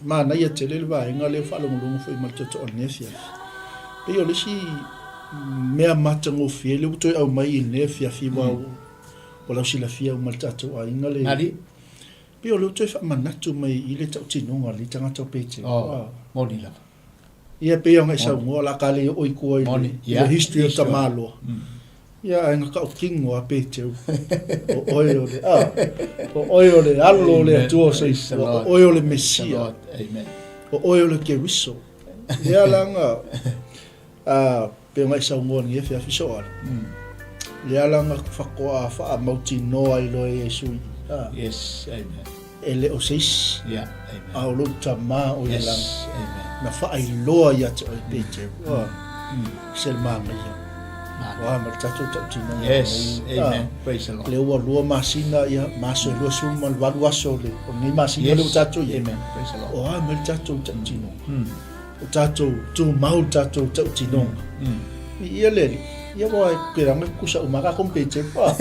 ma na ia tele va ngole fa lo mo foi mal to onesia pe yo le si mea matango fie le to au mai ne fia wa o la si la fia mal tato a ngole pe yo le to fa manatu mai i le tau tino ngali tanga to pete mo ni la ia pe nga sa mo la kale o i ko i le history of Tamalo ia nga ka king wa pe te o oyo le o oyo le allo le tu so o oyo le mesia amen o oyo le ke wiso ia langa pe nga sa mo ni fe afiso ia langa fa ko fa mauti no ai lo yesu yes amen ele o seis yeah amen a lo tama o ia langa amen na fa ai loa ia te o pe te sel manga ia wa ma tatu tino yes amen praise the Lord le wa lua masina ia maso lo sum mal wa so le o ni masina le tatu amen praise the Lord o ma tatu tino o tatu tu mau tatu tino ia le ia wa pera me kusa o maka compete pa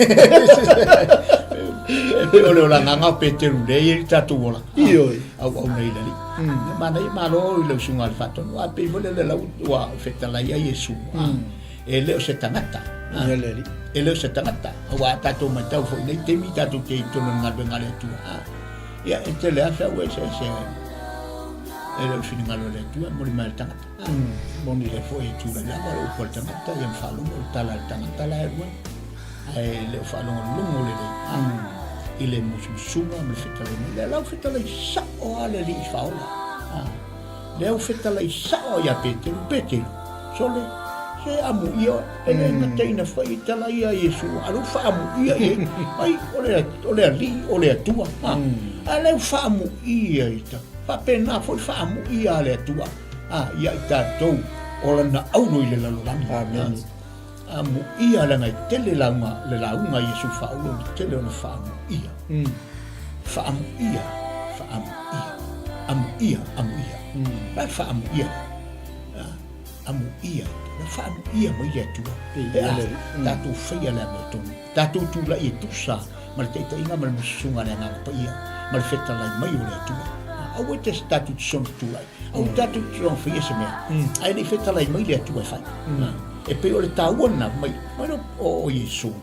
pe ole ola nganga pete le tatu wala io au nei dali mana i malo le sunga al fatto wa pe vole le wa fetta la ia Yesu ele o se tangata ele o se tangata wa tatu matau fo nei temi tatu ke tono ngalbe ngale tu ia entele asa we se ele o fini ngalo le tu mo li mal tangata mo ni le fo e tu la wa o por tangata ia falo mo tala tangata la erwa ai le falo lungo le ile mususunga me feta le la feta le sa o ale li faula le feta le sa o ya pete sole se amu io ele na teina fa itala ia Yesu alu fa amu ia ai ole li ole tua ale fa amu ia ita fa pena fo fa amu ia ale tua ia ita to ola na au no ile la amen amu ia la ngai tele la unga Yesu fa ulo tele ona fa amu ia fa amu ia ba fa amu ia la fa amu ia mo ia tu tatu fia la meton tatu tu la i tu sa mal te inga mal musunga la na pa ia mal feta la mai ole tu au te tatu son tu la au tatu son fia se me ai ni feta la mai le tu fa e pe ole tauna mai no o Yesu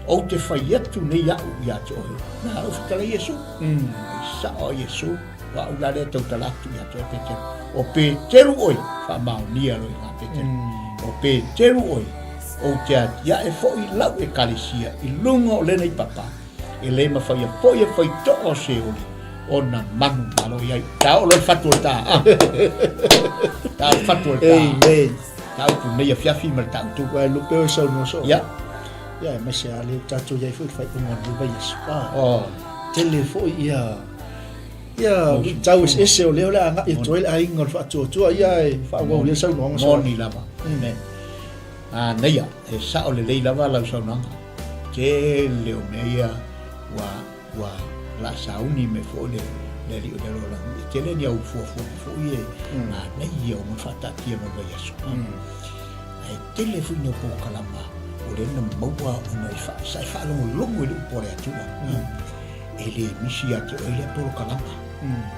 o te fai atu nei ia te oe na o fitala Yesu sa o Yesu wa ula le tau talatu ia te Peteru o Peteru oi fa mau nia roi la Peteru o Peteru oi o te atia e fo i lau e kalisia i lunga o lena i papa e le ma fai to o se oli o na mangu malo iai ta o loi fatu o ta fatu o ta tau tu nei a fiafi mal tau tu wa lu pe so no so ya ma se ale tatu ia foi fai o ngon ba Yesu telefo ia tau ese o leo la nga e toil ai ngol fa tu ia fa wo le so no so moni lava nei e sa o le lava la so no ke leo nei wa la sauni me fo le li o de la ke le dia u fo ie nei io mo fa ta ti mo ba Yesu ai telefone po kalama o le na maua o nei fa sai fa longo le po le tu ele misia te ele po kalama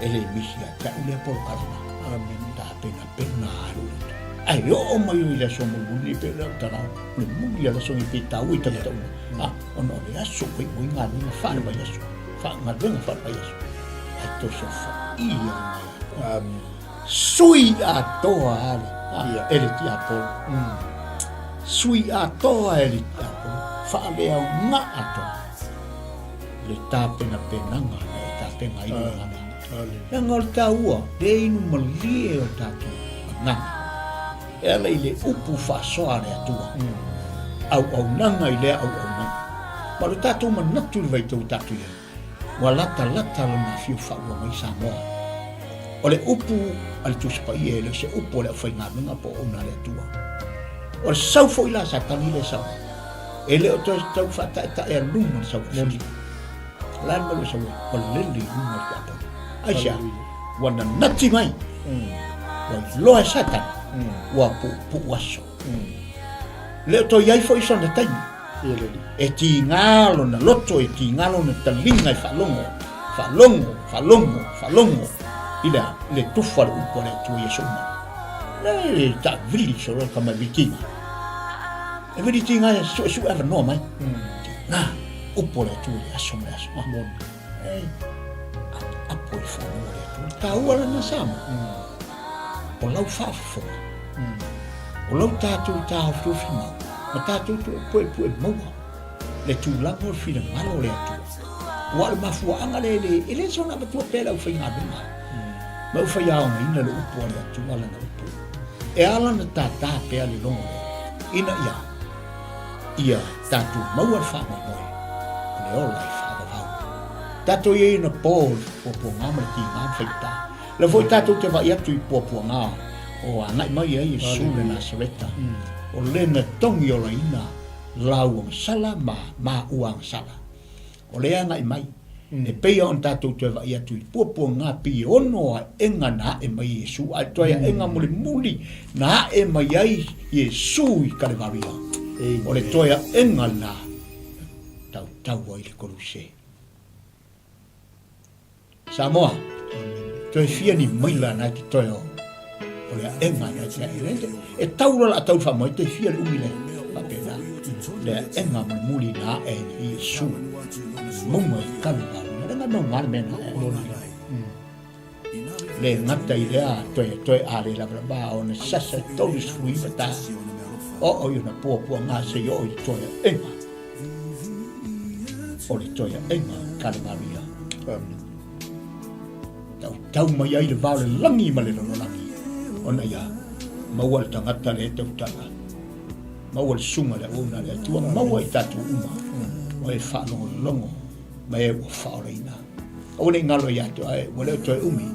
ele misia ta ele po kalama amen ta pena alu ai o mai le so mo ni pe la ta le mu ya la so ni pe ta u ta o no le aso pe mo nga ni fa ba Yesu fa ma venga fa ba Yesu ai to so fa ia sui a toa ale ele ti apo sui a toa ele ti apo fa le au nga ato le tape na penanga le tape ngai na ngol taua de inu malie o tatu nga ele ile upu fa soare atua au nanga ile au nanga pero tatu manatu vai tau tatu ia wa lata na fiu fa wa mai Samoa O le upu al tusi pa ia le se upu le whai ngā minga po una le tua. O le sau fo ila sa tani le sau. E le o tau whata e ta e lunga sau fo. Lan malu sau o leli lunga ki apo. Aisha, wana nati mai. Wa loa satan. Wa pu waso. Le o to iai fo iso na taimi. E ti ngalo na loto, e ti ngalo na talinga i whalongo. Ila le tufa le upo le tu Yesu ma. Le ta vili so ro kama vikinga. E vili tinga su ava no mai. Na upo le tu Yesu ma Yesu ma. Apo i fa no le tu. Ta ua na sama. O lau fafo. O lau tatu ta fu fima. Ma tatu pu mo. Le tu la mo fi le malo le tu. Wa ma fu anga le ele so na tu pela u finga bina. Ma ufa ia ona ina le upu ale atu ala na upu. E ala na tata pe ale longo le. Ina ia tatu maua wha mamoe. O le ola i wha vau. Tatu ia ina pōl po ngama le ki ngā whaita. Le voi tatu te wa iatu i po ngā. O a ngai mai ai e sule na sareta. O le na tongi ola ina lau ang sala ma uang sala. O le ngai mai. E peia on tātou te wa ia tui puapua ngā pi ono a enga na e mai Yesu a toia enga muli na e mai ai Yesu i Kalevaria o le toia enga na tau ai le koluse Samoa toi fia ni maila na ki toia o le enga na te airente e taura la tau whamai toi fia le umile papena le enga muli na e Yesu munga i Kalevaria no ngarmena le ngata idea toi ale la braba on sasa tolis fui bata o yo na po nga se yo toi enga o le toi enga Kalevaria tau mai ai le vale langi male no langi ona ya mawal tangata le tanga mawal sunga le ona le tua mawai tatu uma o e fa longo mai o faorina o le ngalo ya to ai wala to umi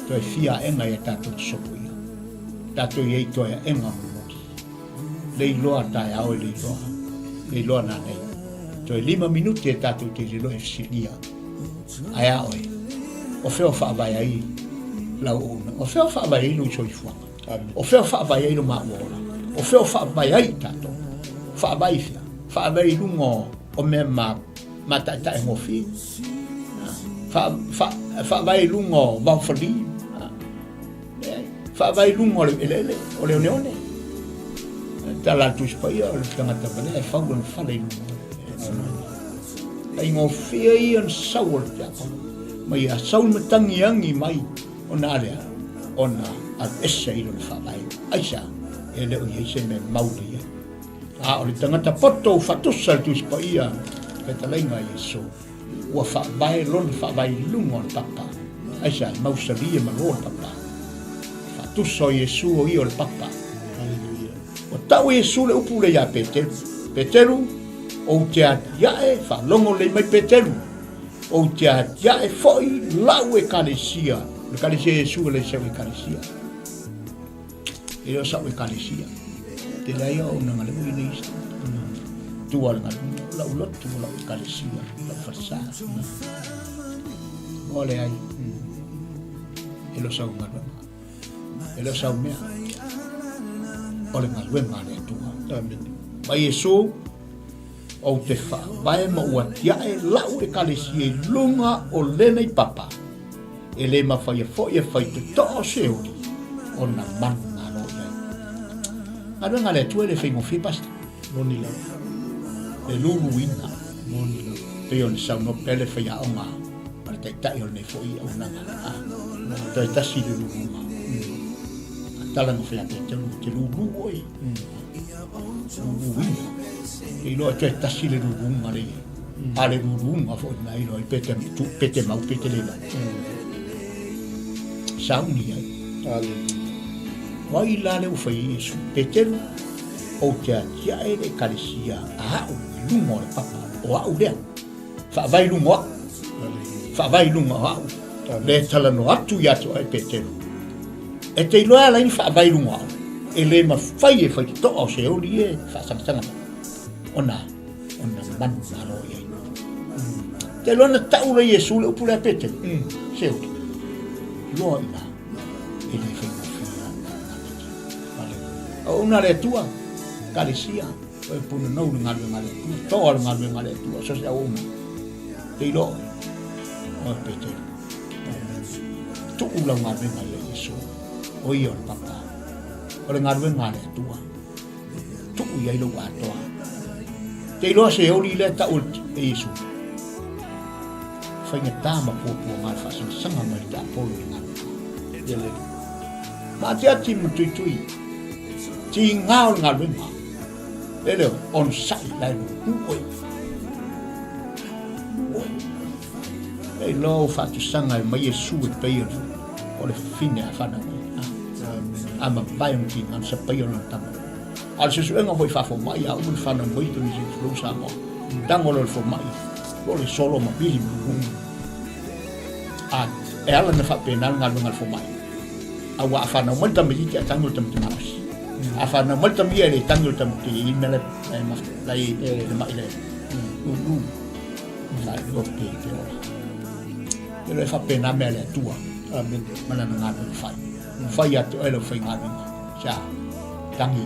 to fia enga ya tatu sopo ia tatu ye to ya enga mo le loa ta ya o le loa na nei to 5 minuti tatu te lo fsilia aya oi o feo fa vai ai la o feo fa vai no choi fu o feo fa vai ai no ma o feo fa vai ai tatu fa vai lungo o me mata e ngofi fa vai lungo va fali fa vai lungo le o le neone tala tu spaia o tanga tabane e fa un fale ai ngofi ai on saul ta mai a saul matangi angi mai ona le ona al essai lo fa vai aisa ele o yese me mauli o le tanga poto fatusa tu spaia Petalenga Yesu wa fa vai lungo papa aisa mausalia maro papa fa tu so Yesu o io il papa alleluia o tau Yesu le upu le ya Peteru o tia ya e fa longo le mai Peteru o tia ya e foi lau e kalesia le kalesia Yesu le se e kalesia e lo sa e kalesia te la yo una ngale ni tu al la ulot tu la kalesia la farsa ole ai e lo sau ngalo e lo sau mea ole ngalo ngale tu amen mai Yesu o te fa vai ma uatia e la u kalesia lunga o lena i papa e le ma fai tu to se uri ona man ngalo ia alo ngale tu le fengo fi pasta moni la e luluina moni te on sa no pele fai a onga para te tai on ne foi a una te ta si luluina tala no fai te lulu oi luluina e lo te ta si luluina le ale luluina fo na ilo pete mau pete le sauni ai ale wai la le fai su Peteru o te atia e le kalesia a lungo le papa o au lea fa vai lungo au le tala no atu ya to ai petero e te loa la ni fa vai lunga e le ma fai e fai to o se o li e fa sanga ona man malo ye te lona taura Yesu le pula petero se o loa ina e le fai o una le tua kalesia o puna no ngale to o ngale tua so se o te lo o petero tu ula ngale Yesu o io papa o le ngale tua tu ia lo ato te lo se o le ta o Yesu fai ta ma po ngal fa sanga mai ta po le ma te ati mutui ti ngao ngale ma le on sai la oi e lo fa tu sanga mai Yesu pe io o le fine a fana ama bai un ki am sa pe io non tam al se suenga voi fa fo mai a un fana moi tu ni lo sa mo dango lo fo mai lo le solo ma bili a e ala na fa pena ngal fo mai a wa fana mo tam bi ki tango tam tam a fana mo tam ye le tango tam ki mele ma lai le mai le sai lo pe le fa pena mele tua amen mana na fai atu elo fai ngani sa tangi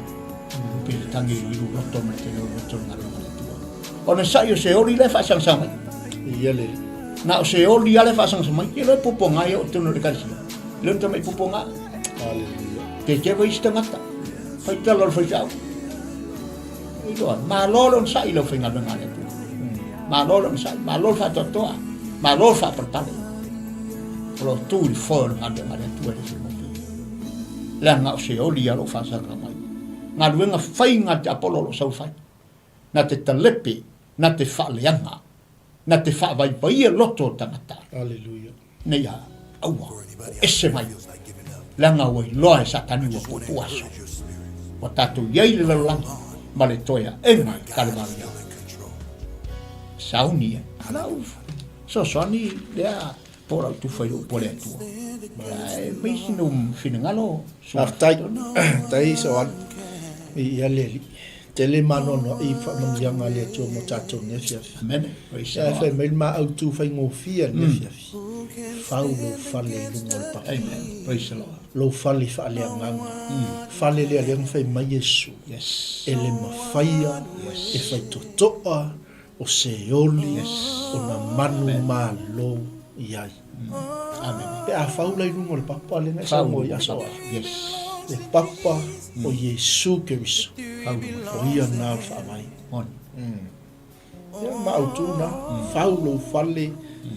pe tangi lu roto me te lo roto ngani tua ona sa yo se ori le fa sang sang yele na se ori ale fa sang sang ke lo poponga yo tu no le kasi le to me poponga haleluya te ke vai sta mata fai ta lo fai sa ilo ma lo sa ilo fai ngani tua ma lo sa ma lo fa to ma lo fa per lo tu il for ngade ngade tu le se mo la nga se o li alo fa sa ka mai nga luenga fai nga te apolo lo sau fai na te talepe na te fa leanga na te fa vai vai loto tangata haleluya ne ya awa ese mai la nga wai lo e satani wo puaso o tatu yei le lang male toya enga kalvaria saunia so soni dia por tu fai o por tu mai sino finangalo tai so al ia leli tele mano no I fa no yang ale to mo tato ne fia amen ya fa mai ma au tu fai ngo fia ne fia fa lo fale lu mo pa amen praise the Lord lo fale fa le nganga fale le le fai mai Yesu yes ele ma faia e fai to o se oli o na manu malo iai amen pe a faula I lungo le papa le na sa mo ya sa yes le papa o Yesu Kristo o ia na fa mai on ya ma utuna faulo fale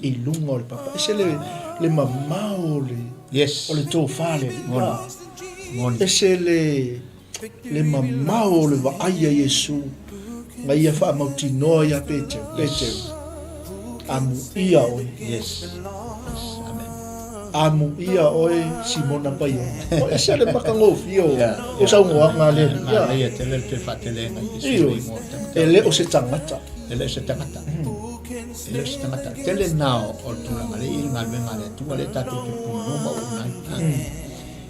I lungo le papa ese le mamao le yes o le to fale on ese le mamao le va ai Yesu ngai ia fa mauti noia pete amu ia o yes amen amu ia oe Simona pai o ese le makango fio o sa ngoa ngale ya tele te fatele ngai ele o se tangata tele now o tu ngale I ngale tu le tatu tu no ma una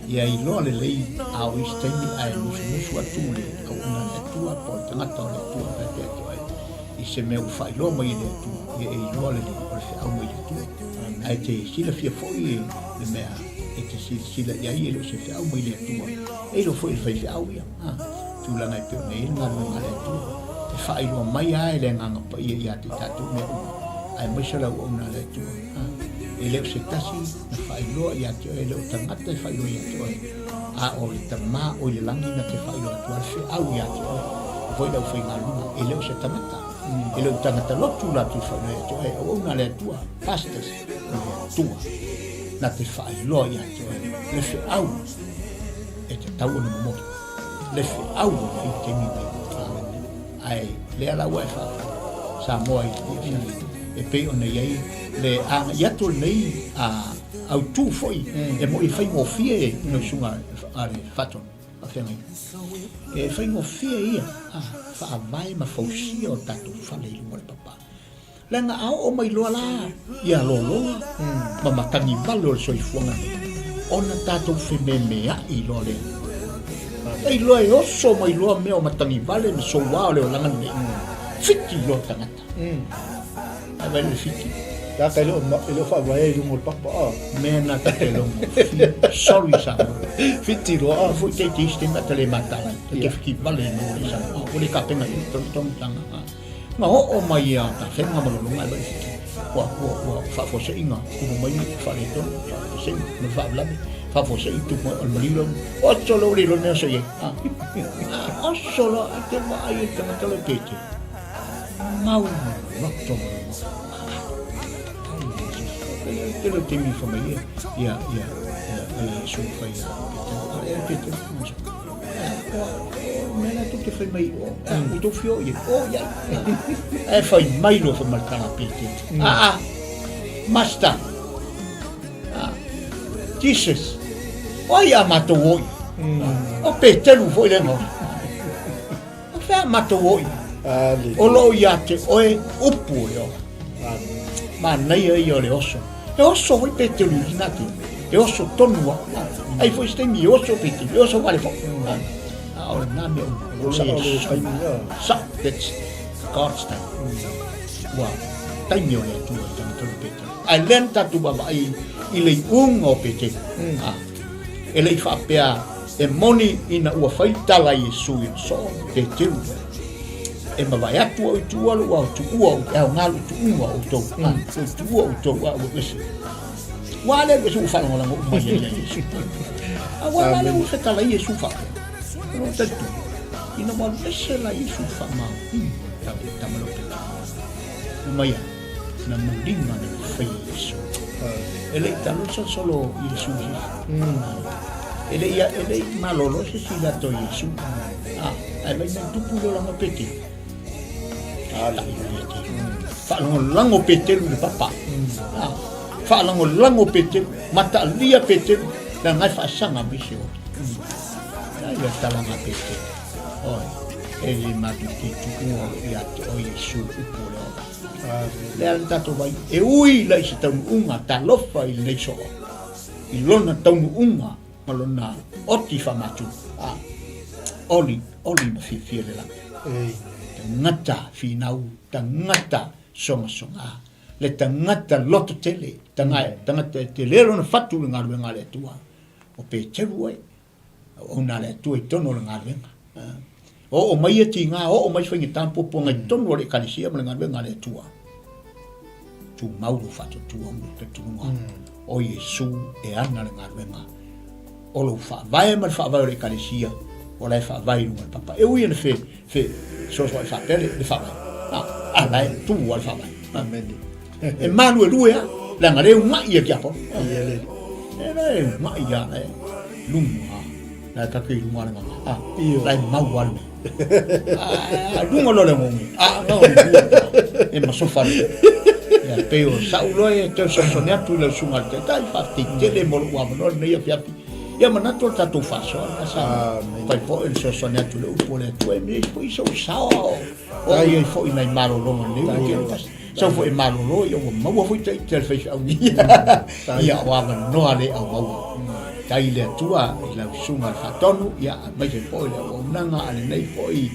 ya I lo le a o istemi ai no su atu le o una tu a po tangata le tu I se me u fai lo mai le tu e lo le o se au mai tu ai te sila fia foi le mea e te sila ya I lo se au mai le tu e lo foi fai au ya tu la ngai pe nei ngale tu e fai lo mai ai le nganga pa ia te tatu me ai mai sala o na le tu e le se tasi na fai lo ia te e lo tangata fai lo ia te a o le tama o le langi na te fai lo tu se au ia te voi da fai ngalu e le se tamata e lo tangata lo tu la tu fai lo te o na le tu pastas tu na te fai lo ia te le se au e te tau no mo le se au e te mi ai le ala wa fa sa moi e pe ona ye le a ya to nei a au tu foi e mo I fai mo fie no sunga ale faton a fenga e fai mo fie ia fa vai ma fausia o tatu fa le mo papa Langa au o mai loa la. Ia lolo. Ma matangi valo soi fuanga. Ona tatou whenemea I loa le. Ei loa e oso mai loa mea o matangi vale na so wao leo langa nei. Fiti loa tangata. Awa le fiti. Ya kai lo fa vai lungo papa. Mea na te longo. Sorry sa. Fiti lo a Foi te tiste na tele matala. Ke fiki vale no le sa. O le kapenga I ton tanga. Ma o mai a ta whenga malolonga e vai fiti. Wa fa fo se inga. Kumu mai fa le ton. Fa se me fa blabe. Fa fo se itu mo al malilo. O solo lilo ne so ye. O solo a te mai e tanga tele pete. Mau no to. Ele tem minha família, sua família, Peter, mas tu que foi meio, o teu filho, foi meio foi marcar a Peter, Master, Jesus, olha matou oi, o Peter não foi não, o Peter matou oi, o loiate oi, o pulo, mas nem eu le osso. E oso foi petelu inati. E oso tonua. Ai foi este mi oso petelu. E oso vale fo. Ora na me o sa that's God's time. Wa taimio le tu tan petelu. Ai lenta tu baba I le o petelu. E le fa pea e moni ina ua fai tala Yesu so petelu. E ma vai atu o tu alu o tu o ngalu tu o to tu o to o wesi wale be su fa ngola ngo ma ye Yesu a wale u se tala Yesu fa no te tu ina mo se la Yesu fa ma ta ma lo pe ma ya na mandinga de fe Yesu ele ta no solo Yesu ele malolo se si la to Yesu ai mai tu pulo la mo peti Falango petelu de papa. Falango petelu, mata lia petelu, dan ngai fasanga bisio. Ya talanga petelu. Oi, ele matu titu ia o Yesu upolo. Le alta to vai. E ui la isitau unga talofa I le so. I lona tau unga malona oti famatu. Oli na fifiele la. Ngata finau tangata songa le tangata loto tele tangata tele na fatu nga le tua o pe cheru ai o na le tua tono nga o mai tinga o mai fingi tampo ponga tono le kalisia nga le tua tu mauru fatu tua te tunga o Yesu e ana nga o lo fa vai ma fa vai le kalisia o le fa vai no papa e ui ne fe so fa pele le fa ala tu al fa amen e manu e lue la ngare uma ia kia po ele ma ia lunga la ka ke lunga nga la mau wal lunga lo le mo no e ma so fa ya peo saulo e te so sonia tu le sunga te dai fa ti le mo wa no ne ia pia ia manato tatu faso asa pai po il so sonia tu le upole tu e mi po iso sao ai fo ina maro lo ne ke so fo maro lo io mo fo te fe au ia wa no ale au au kai le tua la sunga fa tonu ia mai ke po le o nanga ale nei po I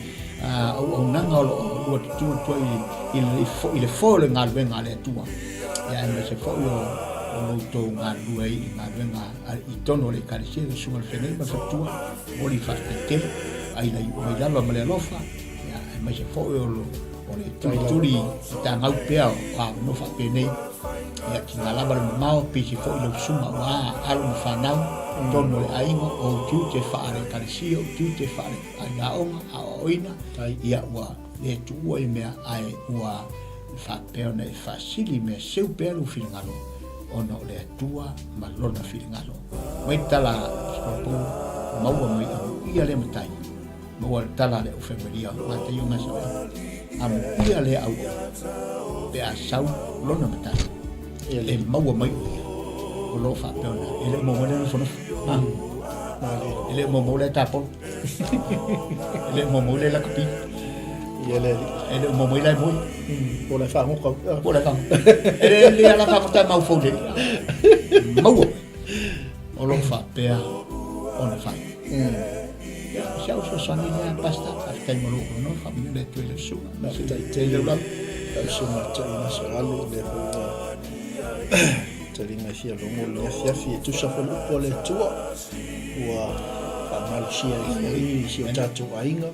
o nanga lo tu il fo le ngal venga le tua ia me se fo o to ngalu ai ngavenga I tono le kalisia sunga fene ma fatua o li faste ai la ma le lofa ya ma se fo o le turi ta ngau pea no fa pene ya kingala ba mau pisi fo lo sunga wa alu fanau tono le ai o tu te fa le kalisia tu te fa ai ga a oina ya wa le tu o me ai wa fa pena e fasili me seu pelo filngalo ono le tua malona filingalo mai tala skopo mau mai ia le matai mau tala le ofemeria mate yo ngaso am ia le au pe asau lona matai ele mau mai o lo fa pena ele mo le fono ele mo le tapo ele mo le la kopi ia le ele mo mo ile mo po le fa ngoka po le fa ele ala fa ta mau fo de mau o lo fa pe ona fa ya o so ni na pasta fa mo lo no fa mi le tu le su na fa te le la su ma te na so alu le te ringa fia lo mo le fia fia tu sa fa po le tua wa fa mal sia i si tato ainga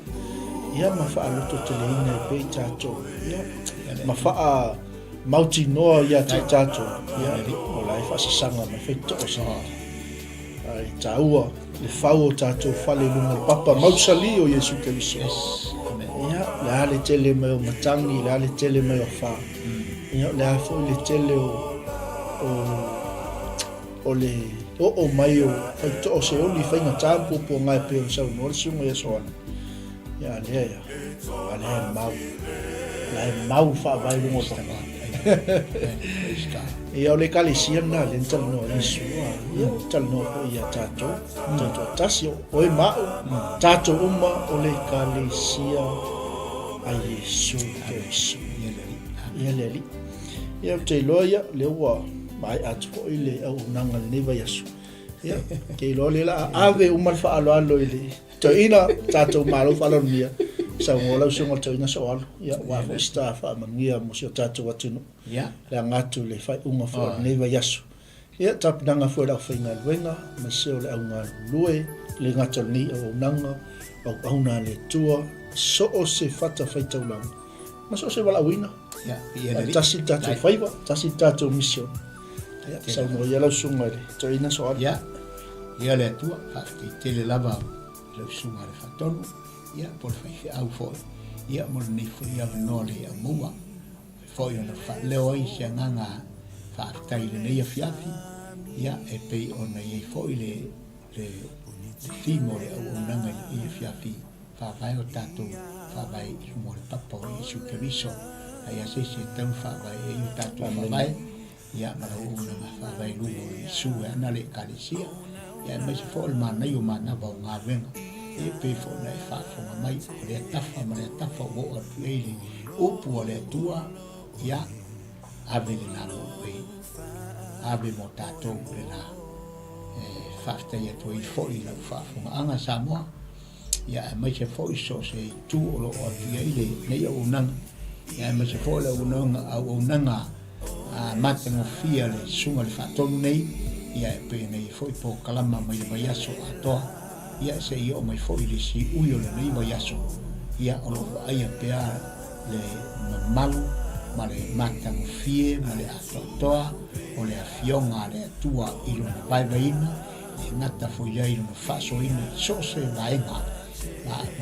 ia ma fa alu to te le ina pe tato ia ma fa mauti no ia tato ia o la fa sa sanga ma fe to sa ai taua le fau tato fale lunga papa mausali o Yesu Kristo ia la le tele me o matangi la le tele me o fa ia la fo le tele o le o mai o fa to se o li fa na tampo po ngai pe o sa no se mo Yesu ia le ia ale mau fa vai lunga papa ia o le kalisia na le tal no Yesu ia tal no ia tato tasio o e mau tato uma o le kalisia a Yesu Kristo ia le ia te loia le wa mai atu o ile au nanga le neva Yesu ia ke lo le la ave uma fa alo ile to ina tato malo fa lo mia sa ngola so ngol to ina so alo ia wa sta fa mangia mo so tato watino ya la ngatu le fa unga fa neva Yesu ia tap nanga fo la fainga luenga ma se o le unga lue le ngatu ni o nanga au na le tua so o se fata faita ulang ma so se wala wina ya ia le tasi tato faiva tasi tato mission ia sa mo ia la sunga le to ina so alo ia le tua fa te le lava le sunga le fa tonu ia por fa au fo ia mo ni fo ia no le mua fo ia na fa le oi se nganga fa tai le ia fiafi ia e pe ona ia fo le fimo le o nanga ia fiafi fa vai o tato fa vai mo le papa o Yesu Kristo ai se tan fa vai e tato fa vai ia ma o nanga fa vai lu Yesu ana le kalisia ia me se fo le mana yo mana ba nga venga e pe fo na fa fo mai le tafa ma le tafa o o le o pu le tua ia ave le na mo pe ave mo tato le na fa sta ia to i fo i la fa fo anga sa mo ia me se fo i so se tu o lo o le ne o nang ia me se fo le o nanga a mate mo fia le sunga le fa tonu nei ia pe nei foi po kalama mai aso atoa ia se io mai foi le si uio le nei mai aso ia o lo ai pe le malu ma le mata mo fie ma le atoa o le afionga le tua i lo vai vaina e nata foi ia i lo fa so ina so se vaina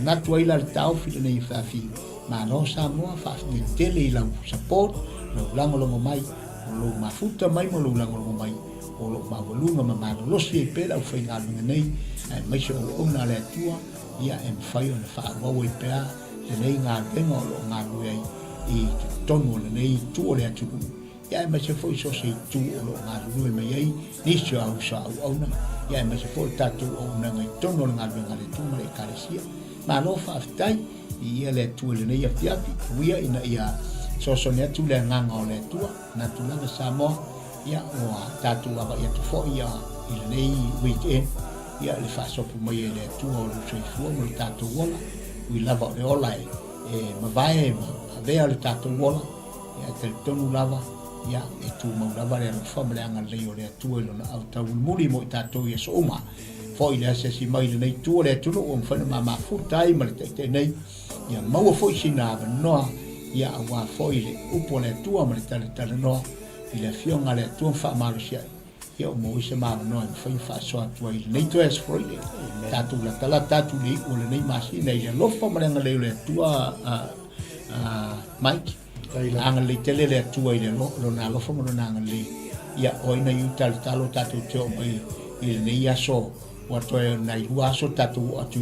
na tua ila le tau fi nei fa fi ma no sa mo fa ni tele ila support lo lango lo mai lo mafuta mai mo lo lango lo mai o lo mawalunga ma lo si pe la foi nga nei mai so o na le tua ia em fai ona fa wa we pe le nei nga vengo lo nga lu i tonu le nei tu o le atu ia mai se foi so se tu o lo nga lu mai ai ni so au sa au na ia mai se foi tatu o na ngai tonu nga lu nga le tu mai karesia ma lo fa tai ia le tu le nei ia ia ina ia so ne tu le nga nga le tua na tu na sa mo ia o tatu ava ia fo ia i nei weekend ia le fa so pu mai le tu o le so fu mo tatu wala we lava le ola e ma vai ma ave le tatu wala ia te tonu lava ia e tu mo lava le fa me anga le o le tu lo na auta muri mo tatu ia so ma fo ile se si mai le nei tu le tu o fa ma ma fu tai ma le te nei ia ma wo fo sina no ia wa fo ile upo le tu ma le tale no ile fionga le tu fa malo sia io mo se ma no fa so tu ile nei tu es fo ile tatu la tala tatu le o le nei ma si nei lo fa ma le tu Mike ang le tele le tu ile lo na lo fa mo na ang le ia o ina yu talo tatu te o mai ile nei ya so wa to na yu aso tatu atu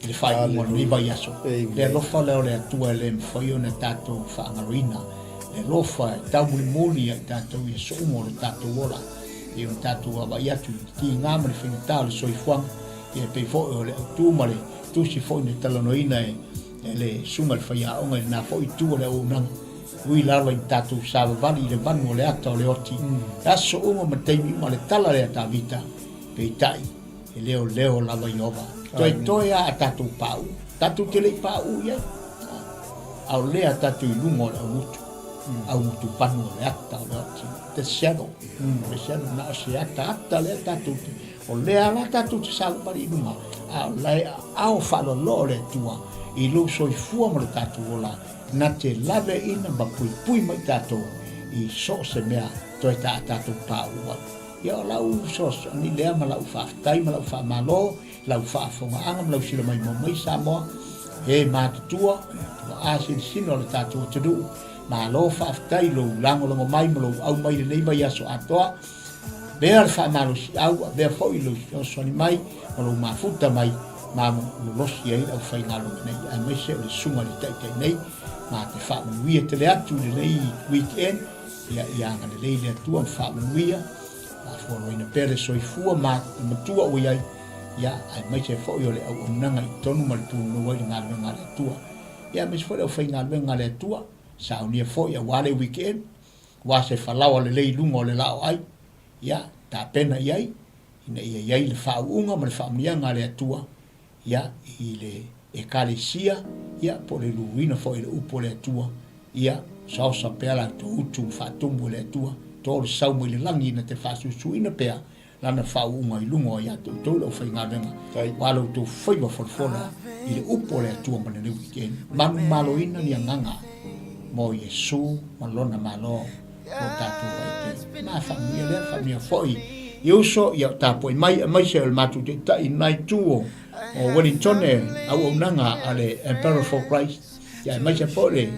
ile fa mo ni ba ya so le lo fa le tu ile fo yo na tatu fa ngarina e lofa tau muli a tatu i so mo tatu wola e un tatu ava ia tu ki ngamre fin tal so i fuang e pe fo le tu male tu si fo ni talo no ina le sunga le fai aonga na fo i tu le o nang ui lalo i tatu sa vali le vanu le ata o le oti aso unga ma teimi ma le tala le ata vita pe tai e leo lalo i ova toi a tatu pau tatu te le pau ia au lea tatu i lungo le au mutu panu le ata o le oti te shadow na o se ata le tatu o lea la tatu te sa vali lunga au lea au falo lo le tua i lo soifua mo le tatu ola na te lave ina ma pui mai tato i so se mea toi tato pa ua ia lau so ni lea ma lau whaftai ma lau whamalo lau whafonga anga ma lau sila mai mai Samoa he mātutua ma asin sino le tato te du ma lo whaftai lo lango longo mai ma lo au mai le nei mai aso atoa bea le whamalo si au bea fo i lo so ni mai ma lo mafuta mai ma lo losi ai au whai ngalo nei ai mai se le sunga le tai nei ma te whamanuia te le atu le nei weekend ia anga le lei le atua whamanuia ma whoroina pere soifua ma matua ui ai ia ai mai se fo i ole au nanga i tonu ma le tunu wai ngā le atua ia mai se fo i au whai ngā le atua sa unia fo i a wale weekend wa se whalawa le lei lunga o le lao ai ia ta pena iai ina iai le whaunga ma le whamanuia ngā le atua ia i le e kalesia ia po le luina fo le upo le atua ia sa pela to utu fatumbu le atua to le sau mo le langi na te fasusu ina pea lana faunga i lungo ia to lo fa ngavenga walo to foi wa forfona i le upo le atua ma le weekend manu malo ina ni nganga mo Yesu malona malo o tatu vai ma famia foi eu so ia tapo mai se el matu te ta inai tuo o Wellington au nanga ale Emperor for Christ ya mai se pole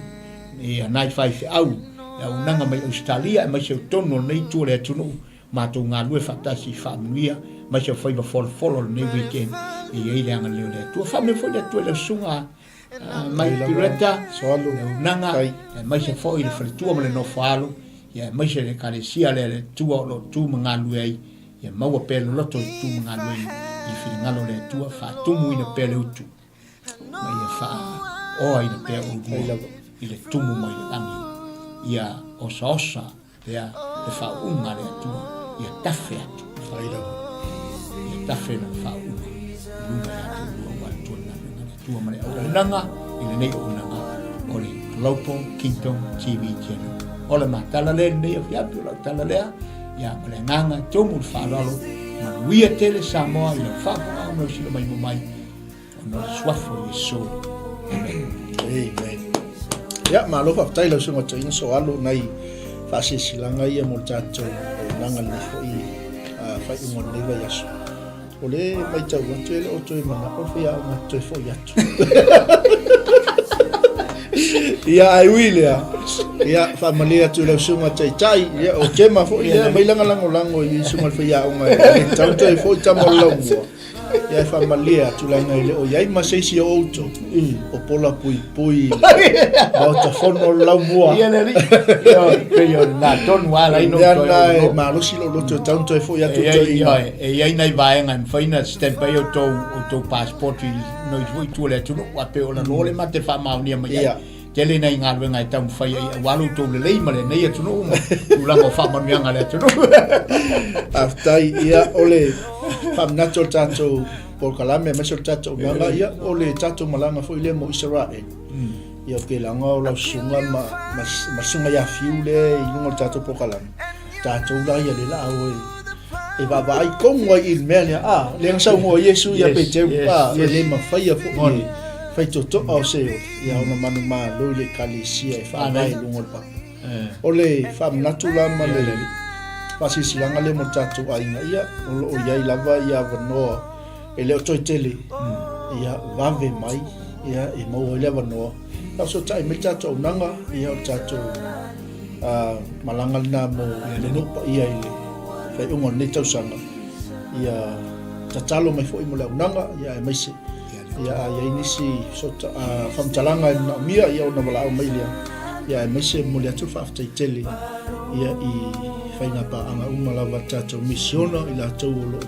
ni night 5 au ya nanga mai Australia mai se tono nei tu le tunu ma tu nga lue fatasi famia mai se foi for nei weekend e ile anga le tu famia foi tu le sunga mai pirata solo nanga mai se foi le fritua le no falo ya mai se le kalesia le tu lo tu nga lue ai ya mau pelo loto tu nga lue i ngalo le tua fa tumu ina pele utu mai fa o ina pe o i le tumu mai angi ia o sosa ia le fa unga le tua ia tafe atu faida ia tafe na fa unga lunga ya tu wa tu na tua mai o nanga i le nei o nanga o le Local Kingdom TV channel o le matala le nei o fiapu la tala le ia le nganga tumu fa lalo Wia tele Samoa i le whapanga o sila mai o swafo i so. Amen. Ia, ma alofa tai lau sunga tainga so alo nei whasi silanga ia mo tato o nanga le fo i whai unga newa yaso. O le mai tau watu ele o toi mana o whia o ngā toi fo yatu. Ia ai wilea. Ia familia tu lau sunga tai ia o kema fo ia mai langa lango i sunga whia o ngā tau toi fo i tamo longo. Ia familia tu langa ile o iai maseisi o auto o pola pui o ta fono lau mua ia le yo na ton wala ino to ma lo si lo to tanto e fo ia to ia nai vai ngan faina stamp o to passport no i voi tu le tu no wa pe o la role ma te fa ma ni ma ia tele nei ngal we ngai tam fai walu to le lei ma le nei tu no tu la mo fa ma mi ngale tu no aftai ia ole fam nato tato por kalame me so tato mala ia ole tato malanga fo ile mo Israel ia ke langa la sunga ma sunga ya fiule i lungo tato por kalame tato la ia le la o e va vai con o il mele le sa mo Yesu ia pe te le ma fai fo fai to o se ia ona manu ma lo le kalisia e fa vai lungo pa ole fam nato la ma le pasi silanga le mo tato ainga ia o ia lava ia vano ele o toi tele ia vave mai ia e mo ile vano la so tai me tato nanga ia o tato malanga na mo le no ia ile fai ungo ne tau sanga ia tatalo mai foi mo le nanga ia e mai se ia inisi so fam talanga na mia ia ona bala o mai ia e mai se mo le atu fa tele ia i whainga pa anga umalawa tātou misiona i la tau o loo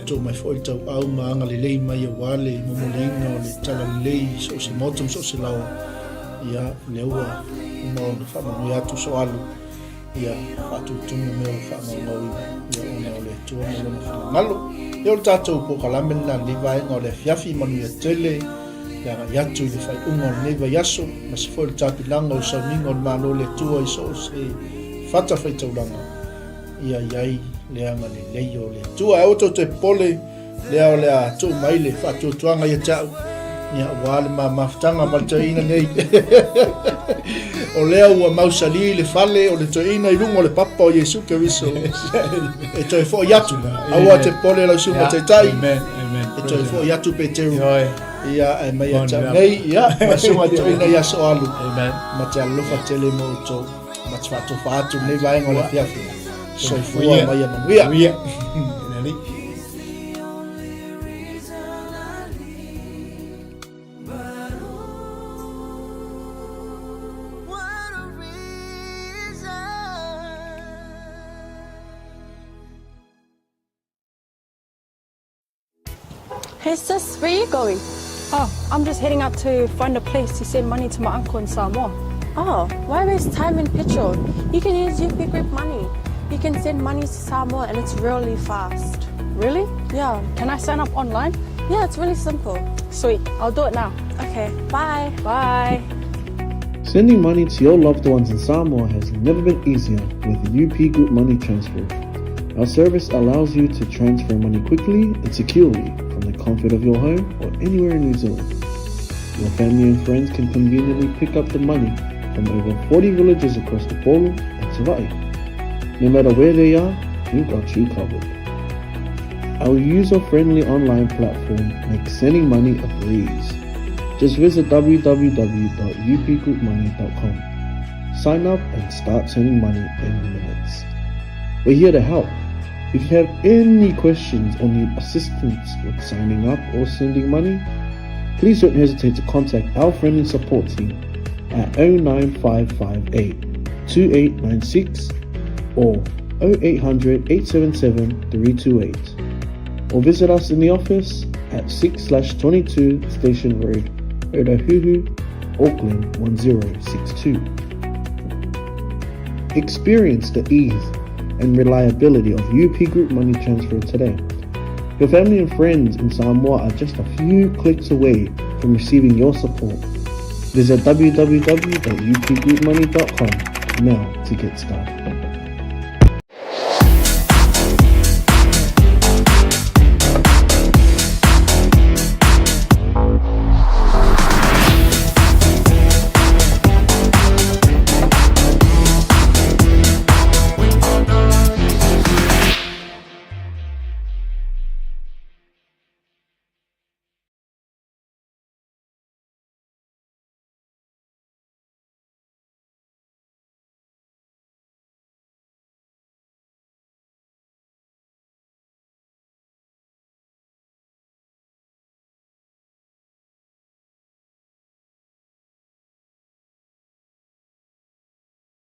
tō mai fo i tau au ma anga le lei mai a wale i momolinga o le tala le lei so se motum so se lawa ia le ua umao na whamanu i atu so alu ia atu tunga mea whamau ia ona o le tua mea na whamangalo ia o le tātou po kalamen na li vaenga o le fiafi manu ia tele ia nga iatu i le whai unga o le neiva yaso ma se fo i le tāpilanga o sauninga o le malo le tua i so se fata whai tauranga ia iai leanga le leio le tua e oto te pole lea o lea tu mai le whatu tuanga ia tau ia wale ma maftanga ma taina nei o lea ua mausali le fale o le taina i lungo le papa o Jesu Keriso e toi fo iatu aua te pole lau suma te tai e toi fo iatu pe teru ia e mai a tau nei ia ma suma taina ia so alu ma te alofa tele mo to ma te whatu whatu nei vaenga o le fiafi so i fua mai a manuia Hey sis, where are you going? Oh, I'm just heading out to find a place to send money to my uncle in Samoa. Oh, why waste time and petrol? You can use UP Group Money. You can send money to Samoa and it's really fast. Really? Yeah. Can I sign up online? Yeah, it's really simple. Sweet, I'll do it now. Okay, bye. Bye. Sending money to your loved ones in Samoa has never been easier with UP Group Money Transfer. Our service allows you to transfer money quickly and securely from the comfort of your home or anywhere in New Zealand. Your family and friends can conveniently pick up the money from over 40 villages across the Polu and Savai. No matter where they are, we've got you covered. Our user-friendly online platform makes sending money a breeze. Just visit www.upgroupmoney.com. Sign up and start sending money in minutes. We're here to help. If you have any questions or need assistance with signing up or sending money, please don't hesitate to contact our friendly support team at 09558 2896 or 0800 877 328, or visit us in the office at 6/22 Station Road, Otahuhu, Auckland 1062. Experience the ease and reliability of UP Group Money Transfer today. Your family and friends in Samoa are just a few clicks away from receiving your support. Visit www.upgroupmoney.com now to get started.